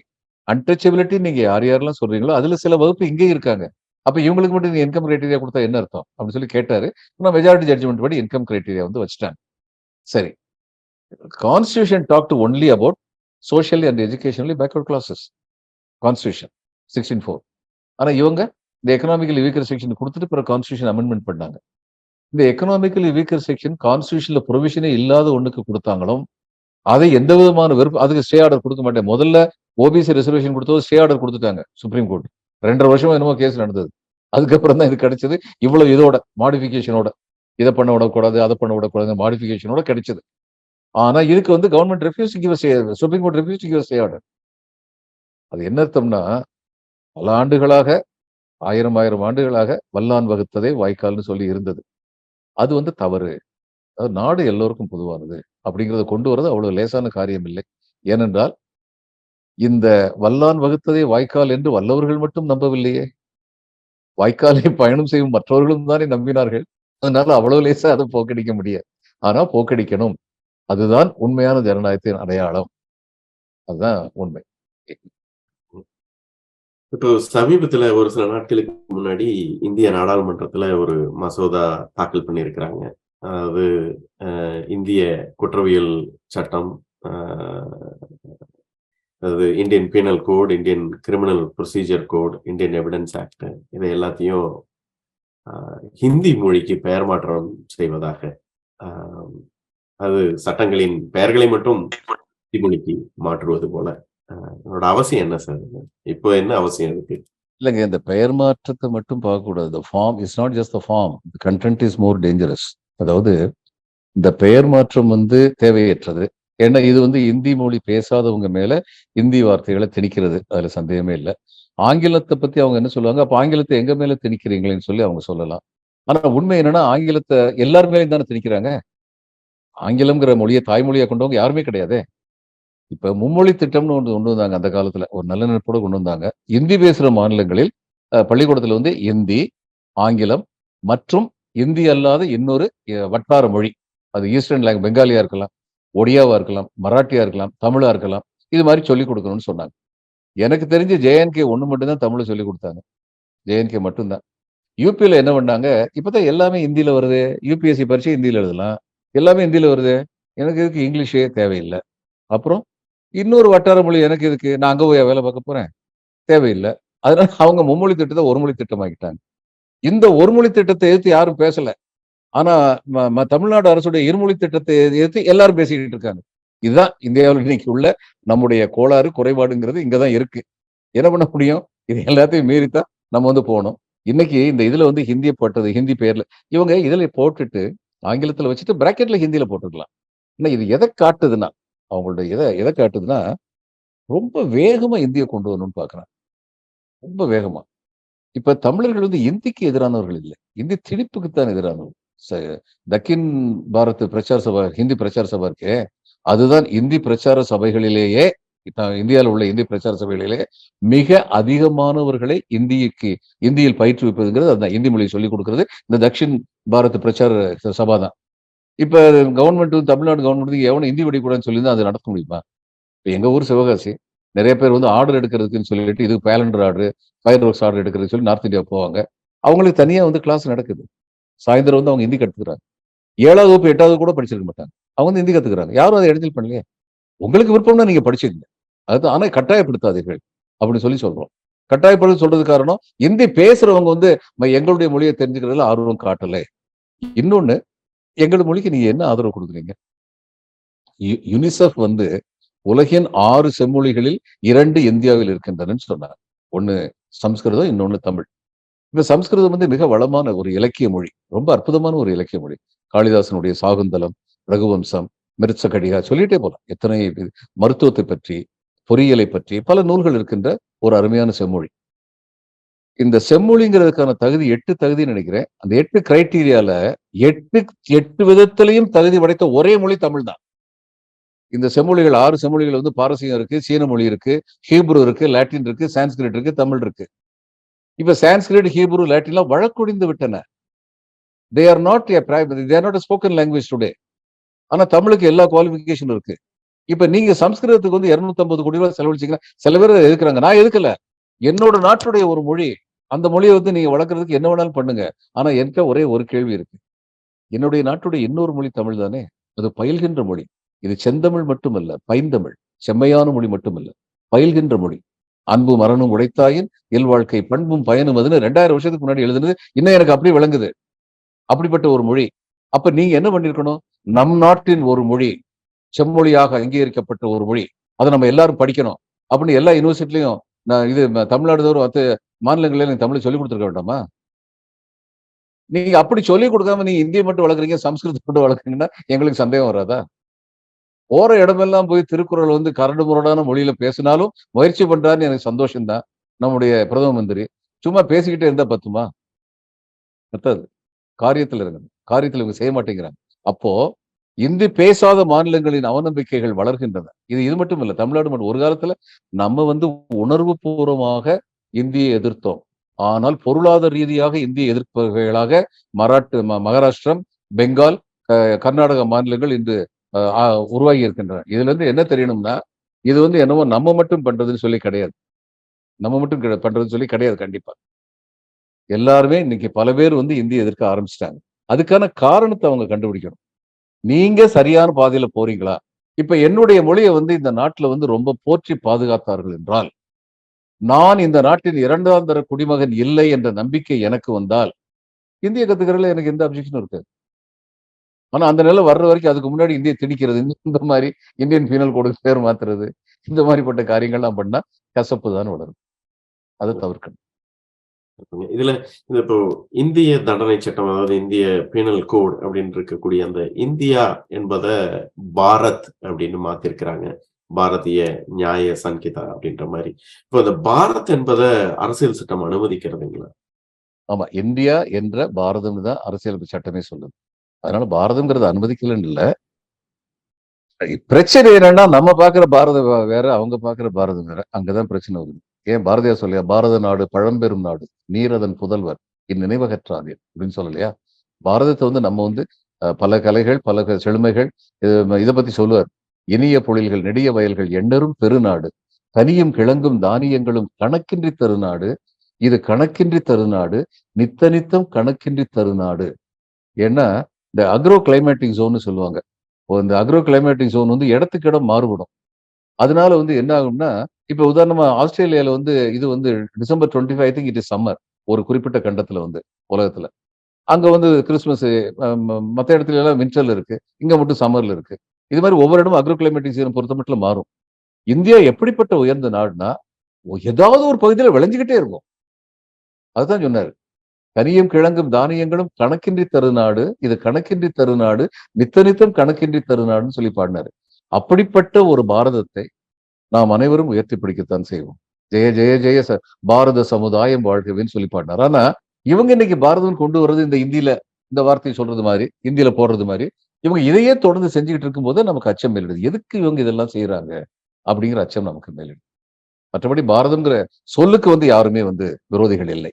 அன்டச்சபிலிட்டி நீங்க யார் யாரெல்லாம் சொல்றீங்களோ அதுல சில வகுப்பு இங்கே இருக்காங்க. அப்ப இவங்களுக்கு மட்டும் நீங்க இன்கம் கிரைட்டீரியா கொடுத்தா என்ன அர்த்தம் அப்படின்னு சொல்லி கேட்டாரு. மெஜாரிட்டி ஜட்ஜ்மெண்ட் படி இன்கம் கிரைட்டீரியா வந்து வச்சுட்டாங்க. சரி, constitution talk to only about socially and educationally backward classes, constitution 16(4). ஆனா இவங்க இந்த எக்கனாமிக்கலி வீக்கர் செக்ஷன் கொடுத்துட்டு பிறகு கான்ஸ்டிடியூஷன் அமெண்ட்மெண்ட் பண்ணாங்க. இந்த எக்கனாமிக்கலி வீக்கர் செக்ஷன் கான்ஸ்டிடியூஷன்ல ப்ரொவிஷனே இல்லாத ஒண்ணுக்கு கொடுத்தாங்களும் அதை எந்த விதமான வெறுப்பு, அதுக்கு ஸ்டே ஆர்டர் கொடுக்க மாட்டேன். முதல்ல ஓபிசி ரிசர்வேஷன் கொடுத்தது ஸ்டே ஆர்டர் கொடுத்துட்டாங்க சுப்ரீம் கோர்ட். 2.5 வருஷமா என்னமோ கேஸ் நடந்தது. அதுக்கப்புறம் தான் இது கிடைச்சது. இவ்வளவு இதோட மாடிஃபிகேஷனோட, இதை பண்ண விடக்கூடாது, அதை பண்ண விடக்கூடாது, மாடிஃபிகேஷனோட கிடைச்சது. ஆனா இதுக்கு வந்து government refuse give stay, supreme court refuse give stay order. அது என்ன அர்த்தம்னா, பல ஆண்டுகளாக, ஆயிரம் ஆண்டுகளாக வல்லான் வகுத்ததே வாய்க்கால்னு சொல்லி இருந்தது. அது வந்து தவறு. அது நாடு எல்லோருக்கும் பொதுவானது அப்படிங்கிறத கொண்டு வரது அவ்வளவு லேசான காரியம் இல்லை. ஏனென்றால் இந்த வல்லான் வகுத்ததே வாய்க்கால் என்று வல்லவர்கள் மட்டும் நம்பவில்லையே, வாய்க்காலை பயணம் செய்யும் மற்றவர்களும் தானே நம்பினார்கள். அதனால அவ்வளவு லேசா அதை போக்கடிக்க முடியாது. ஆனா போக்கடிக்கணும். அதுதான் உண்மையான ஜனநாயகத்தின் அடையாளம். அதுதான் உண்மை. இப்போ சமீபத்துல ஒரு சில நாட்களுக்கு முன்னாடி இந்திய நாடாளுமன்றத்துல ஒரு மசோதா தாக்கல் பண்ணியிருக்கிறாங்க. அதாவது இந்திய குற்றவியல் சட்டம், அதாவது Indian penal code, Indian criminal procedure code, Indian evidence act, இதை எல்லாத்தையும் ஹிந்தி மொழிக்கு பெயர் மாற்றம் செய்வதாக, அது சட்டங்களின் பெயர்களை மட்டும் ஹிந்தி மொழிக்கு மாற்றுவது போல. அதோட அவசியம் என்ன சார்? இப்போ என்ன அவசியம் இருக்கு? இல்லைங்க, இந்த பெயர் மாற்றத்தை மட்டும் பார்க்கக்கூடாது. The form is not just the form. The content is more dangerous. அதாவது இந்த பெயர் மாற்றம் தேவையற்றது. ஏன்னா இது இந்தி மொழி பேசாதவங்க மேல இந்தி வார்த்தைகளை திணிக்கிறது. அதுல சந்தேகமே இல்லை. ஆங்கிலத்தை பத்தி அவங்க என்ன சொல்லுவாங்க, அப்ப ஆங்கிலத்தை எங்க மேல திணிக்கிறீங்களேன்னு சொல்லி அவங்க சொல்லலாம். ஆனா உண்மை என்னன்னா, ஆங்கிலத்தை எல்லார் மேலேயும் தானே திணிக்கிறாங்க. ஆங்கிலம்ங்கிற மொழியை தாய்மொழியா கொண்டவங்க யாருமே கிடையாது. இப்ப மும்மொழி திட்டம்னு ஒன்று கொண்டு வந்தாங்க அந்த காலத்துல. ஒரு நல்ல நினைப்போட கொண்டு வந்தாங்க. இந்தி பேசுற மாநிலங்களில் பள்ளிக்கூடத்துல இந்தி, ஆங்கிலம் மற்றும் இந்தி அல்லாத இன்னொரு வட்டார மொழி, அது ஈஸ்டர்ன் லாங்குவேஜ், பெங்காலியா இருக்கலாம், ஒடியாவா இருக்கலாம், மராட்டியா இருக்கலாம், தமிழா இருக்கலாம், இது மாதிரி சொல்லிக் கொடுக்கணும்னு சொன்னாங்க. எனக்கு தெரிஞ்சு JNK ஒண்ணு மட்டும்தான் தமிழ் சொல்லி கொடுத்தாங்க. JNK மட்டும்தான். யூபியில என்ன பண்ணாங்க, இப்பதான் எல்லாமே இந்தியில வருது. UPSC பரீட்சை இந்தியில எழுதலாம், எல்லாமே இந்தியில வருது. எனக்கு இதுக்கு இங்கிலீஷே தேவையில்லை. அப்புறம் இன்னொரு வட்டார மொழி எனக்கு எதுக்கு? நான் அங்க போய் வேலை பார்க்க போறேன்? தேவையில்லை. அதனால அவங்க மும்மொழி திட்டத்தை ஒரு மொழி திட்டமாக்கிட்டாங்க. இந்த ஒரு மொழி திட்டத்தை எதிர்த்து யாரும் பேசல. ஆனா தமிழ்நாடு அரசுடைய இருமொழி திட்டத்தை எதிர்த்து எல்லாரும் பேசிக்கிட்டு இருக்காங்க. இதுதான் இந்தியாவில் இன்னைக்கு உள்ள நம்முடைய கோளாறு, குறைபாடுங்கிறது இங்கதான் இருக்கு. என்ன பண்ண முடியும்? இது எல்லாத்தையும் மீறித்தான் நம்ம போகணும். இன்னைக்கு இந்த இதுல ஹிந்தியை போட்டது, ஹிந்தி பேர்ல இவங்க இதுல போட்டுட்டு ஆங்கிலத்துல வச்சுட்டு பிராக்கெட்ல ஹிந்தியில போட்டுக்கலாம். ஆனா இது எதை காட்டுதுன்னா, அவங்களுடைய எதை காட்டுதுன்னா, ரொம்ப வேகமா இந்தியை கொண்டு வரணும்னு பாக்குறாங்க. ரொம்ப வேகமா. இப்ப தமிழர்கள் இந்திக்கு எதிரானவர்கள் இல்லை, இந்தி திணிப்புக்குத்தான் எதிரானவர்கள். தக்கின் பாரத் பிரச்சார சபா, ஹிந்தி பிரச்சார சபா இருக்கே, அதுதான் இந்தி பிரச்சார சபைகளிலேயே, இந்தியாவில் உள்ள இந்தி பிரச்சார சபைகளிலேயே மிக அதிகமானவர்களை இந்தியில் பயிற்றுவிப்பதுங்கிறது அதுதான். இந்தி மொழியை சொல்லிக் கொடுக்கிறது இந்த தக்ஷின் பாரத் பிரச்சார சபா தான். இப்ப கவர்மெண்ட், தமிழ்நாடு கவர்மெண்ட் எவனும் இந்தி படிக்கூடாதுன்னு சொல்லி தான் அது நடத்த முடியுமா? இப்ப எங்க ஊர் சிவகாசி நிறைய பேர் ஆர்டர் எடுக்கிறதுக்குன்னு சொல்லிட்டு இது பேலண்டர் ஆர்டர், ஃபயர் ஒர்க்ஸ் ஆர்டர் எடுக்கிறதுக்கு சொல்லி நார்த் இந்தியா போவாங்க. அவங்களுக்கு தனியா கிளாஸ் நடக்குது. சாயந்தரம் அவங்க ஹிந்தி கத்துக்கிறாங்க. 7வது வகுப்பு 8வது கூட படிச்சிருக்க மாட்டாங்க. அவங்க ஹிந்தி கத்துக்கிறாங்க. யாரும் அதை இடைஞ்சல் பண்ணலையே. உங்களுக்கு விருப்பம்னா நீங்க படிச்சுக்கங்க. அது ஆனா கட்டாயப்படுத்தாதீர்கள் அப்படின்னு சொல்றோம். கட்டாயப்படுத்த சொல்றது காரணம், இந்தி பேசுறவங்க எங்களுடைய மொழியை தெரிஞ்சுக்கிறதுல ஆர்வம் காட்டலை. இன்னொன்னு, எங்களுடைய மொழிக்கு நீங்க என்ன ஆதரவு கொடுக்குறீங்க? யுனிசெஃப் உலகின் 6 செம்மொழிகளில் 2 இந்தியாவில் இருக்கின்றன சொன்னாங்க. ஒண்ணு சம்ஸ்கிருதம், இன்னொன்னு தமிழ். இப்ப சம்ஸ்கிருதம் மிக வளமான ஒரு இலக்கிய மொழி, ரொம்ப அற்புதமான ஒரு இலக்கிய மொழி. காளிதாசனுடைய சாகுந்தலம், ரகுவம்சம், மிருச்சகடிகா, சொல்லிட்டே போலாம். எத்தனை மருத்துவத்தை பற்றி, பொறியியலை பற்றி பல நூல்கள் இருக்கின்ற ஒரு அருமையான செம்மொழி. இந்த செம்மொழிங்கிறதுக்கான தகுதி 8 தகுதின்னு நினைக்கிறேன். அந்த 8 கிரைட்டீரியால 8 விதத்திலையும் தகுதி படைத்த ஒரே மொழி தமிழ் தான். இந்த செம்மொழிகள் 6 செம்மொழிகள் பாரசீகம் இருக்கு, சீன மொழி இருக்கு, ஹீப்ரு இருக்கு, லாட்டின் இருக்கு, சான்ஸ்கிரிட் இருக்கு, தமிழ் இருக்கு. இப்ப சான்ஸ்கிரிட், ஹீப்ரு, லாட்டின்லாம் வழக்கொழிந்து விட்டன. they are not a spoken language today. ஆனா தமிழுக்கு எல்லா குவாலிபிகேஷன் இருக்கு. இப்ப நீங்க சம்ஸ்கிருதத்துக்கு 250 கோடி ரூபாய் செலவழிச்சீங்கன்னா சில பேர் எதுக்குறாங்க. நான் எதுக்கல. என்னோட நாட்டுடைய ஒரு மொழி, அந்த மொழியை நீங்க வளர்க்கறதுக்கு என்ன வேணாலும் பண்ணுங்க. ஆனா என்கிட்ட ஒரே ஒரு கேள்வி இருக்கு. என்னுடைய நாட்டுடைய இன்னொரு மொழி தமிழ் தானே, அது பயில்கின்ற மொழி. இது செந்தமிழ் மட்டுமல்ல, பைந்தமிழ், செம்மையான மொழி மட்டுமல்ல, பயில்கின்ற மொழி. அன்பு மரணம் உடைத்தாயின் இல்வாழ்க்கை பண்பும் பயனும் அதுன்னு 2000 வருஷத்துக்கு முன்னாடி எழுதுனது இன்னும் எனக்கு அப்படி விளங்குது. அப்படிப்பட்ட ஒரு மொழி. அப்ப நீங்க என்ன பண்ணிருக்கணும்? நம் நாட்டின் ஒரு மொழி, செம்மொழியாக அங்கீகரிக்கப்பட்ட ஒரு மொழி, அதை நம்ம எல்லாரும் படிக்கணும் அப்படின்னு எல்லா யூனிவர்சிட்டிலையும் இது தமிழ்நாடு தவிர மற்ற மாநிலங்களில் நீங்க தமிழை சொல்லிக் கொடுத்துருக்க வேண்டாமா? நீங்க அப்படி சொல்லிக் கொடுக்காம நீங்க இந்தியை மட்டும் வளர்க்குறீங்க, சம்ஸ்கிருதம் மட்டும் வளர்க்குறீங்கன்னா எங்களுக்கு சந்தேகம் வராதா? போற இடமெல்லாம் போய் திருக்குறள் கரடு முரடான மொழியில பேசினாலும் முயற்சி பண்றாருன்னு எனக்கு சந்தோஷம்தான். நம்முடைய பிரதம மந்திரி சும்மா பேசிக்கிட்டே இருந்தா பத்துமா? பத்தாது. காரியத்தில் இருக்கணும். காரியத்தில் இவங்க செய்ய மாட்டேங்கிறாங்க. அப்போ இந்தி பேசாத மாநிலங்களின் அவநம்பிக்கைகள் வளர்கின்றன. இது மட்டும் இல்ல, தமிழ்நாடு மட்டும். ஒரு காலத்துல நம்ம உணர்வு பூர்வமாக இந்தியை எதிர்த்தோம். ஆனால் பொருளாதார ரீதியாக இந்திய எதிர்ப்புகளாக மகாராஷ்டிரம், பெங்கால், கர்நாடக மாநிலங்கள் இன்று உருவாகி இருக்கின்றன. இதுல இருந்து என்ன தெரியணும்னா, இது வந்து என்னவோ நம்ம மட்டும் பண்றதுன்னு சொல்லி கிடையாது. நம்ம மட்டும் பண்றதுன்னு சொல்லி கிடையாது. கண்டிப்பா எல்லாருமே இன்னைக்கு பல பேர் வந்து இந்திய எதிர்க்க ஆரம்பிச்சிட்டாங்க. அதுக்கான காரணத்தை அவங்க கண்டுபிடிக்கணும். நீங்க சரியான பாதையில போறீங்களா? இப்ப என்னுடைய மொழியை வந்து இந்த நாட்டுல வந்து ரொம்ப போற்றி பாதுகாத்தார்கள் என்றால், நான் இந்த நாட்டின் 2ஆம் தர குடிமகன் இல்லை என்ற நம்பிக்கை எனக்கு வந்தால், இந்திய கத்துக்கிறதுல எனக்கு எந்த அப்ஜெக்ஷனும் இருக்காது. ஆனா அந்த நிலை வர்ற வரைக்கும் அதுக்கு முன்னாடி இந்திய திணிக்கிறது, இந்த மாதிரி இந்தியன் பீனல் கோடுக்கு பேர் மாத்துறது, இந்த மாதிரிப்பட்ட காரியங்கள்லாம் பண்ணா கசப்பு தான் வளரும். அதை தவிர்க்கணும். இதுல இந்த இப்போ இந்திய தண்டனை சட்டம், அதாவது இந்திய பீனல் கோட் அப்படின்னு இருக்கக்கூடிய அந்த இந்தியா என்பத பாரத் அப்படின்னு மாத்திருக்கிறாங்க. பாரதிய நியாய சன்ஹிதா அப்படின்ற மாதிரி. இப்போ இந்த பாரத் என்பத அரசியல் சட்டம் அனுமதிக்கிறதுங்களா? ஆமா, இந்தியா என்ற பாரதம் தான் அரசியல் சட்டமே சொல்லுது. அதனால பாரதம்ங்கிறது அனுமதிக்கலன்னு இல்ல. பிரச்சனை என்னன்னா, நம்ம பாக்குற பாரதம் வேற, அவங்க பாக்குற பாரதம் வேற. அங்கதான் பிரச்சனை வருது. ஏன் பாரதியார் சொல்லியா, பாரத நாடு பழம்பெரும் நாடு, நீரதன் புதல்வர், இந்நினைவகற்றாதீர் அப்படின்னு சொல்லலையா? பாரதத்தை வந்து நம்ம வந்து பல கலைகள், பல செழுமைகள், இதை பத்தி சொல்லுவார். இனிய பொழில்கள், நெடிய வயல்கள், எண்ணரும் பெருநாடு, கனியும் கிழங்கும் தானியங்களும் கணக்கின்றி தருநாடு, இது கணக்கின்றி தருநாடு, நித்த நித்தம் கணக்கின்றி தருநாடு. ஏன்னா இந்த அக்ரோ கிளைமேட்டிக் ஜோன்னு சொல்லுவாங்க. இந்த அக்ரோ கிளைமேட்டிக் ஜோன் வந்து இடத்துக்கு இடம் மாறுபடும். அதனால வந்து என்ன ஆகும்னா, இப்ப உதாரணமா ஆஸ்திரேலியால வந்து இது வந்து December 25 I think it is summer. ஒரு குறிப்பிட்ட கண்டத்துல வந்து உலகத்துல. அங்க வந்து கிறிஸ்துமஸ், மத்த இடத்துல எல்லாம் வின்டர்ல இருக்கு. இங்க மட்டும் சம்மர்ல இருக்கு. இது மாதிரி ஒவ்வொரு இடமும் அக்ரோ கிளைமேட்டிக் ஜோன் பொறுத்த மட்டும் மாறும். இந்தியா எப்படிப்பட்ட உயர்ந்த நாடுனா, ஏதாவது ஒரு பகுதியில விளைஞ்சுக்கிட்டே இருக்கும். அதுதான் சொன்னாரு. கனியும் கிழங்கும் தானியங்களும் கணக்கின்றி தருநாடு, இது கணக்கின்றி தருநாடு, நித்த நித்தம் கணக்கின்றி தருநாடுன்னு சொல்லி பாடினாரு. அப்படிப்பட்ட ஒரு பாரதத்தை நாம் அனைவரும் உயர்த்தி பிடிக்கத்தான் செய்வோம். ஜெய ஜெய ஜெய பாரத சமுதாயம் வாழ்கவேன்னு சொல்லி பாடினார். ஆனா இவங்க இன்னைக்கு பாரதம் கொண்டு வர்றது இந்த இந்தியில, இந்த வார்த்தையை சொல்றது மாதிரி, இந்தியில போடுறது மாதிரி, இவங்க இதையே தொடர்ந்து செஞ்சுக்கிட்டு இருக்கும் போது நமக்கு அச்சம் மேலிடுது. எதுக்கு இவங்க இதெல்லாம் செய்யறாங்க அப்படிங்கிற அச்சம் நமக்கு மேலிடுது. மற்றபடி பாரதம்ங்கிற சொல்லுக்கு வந்து யாருமே வந்து விரோதிகள் இல்லை.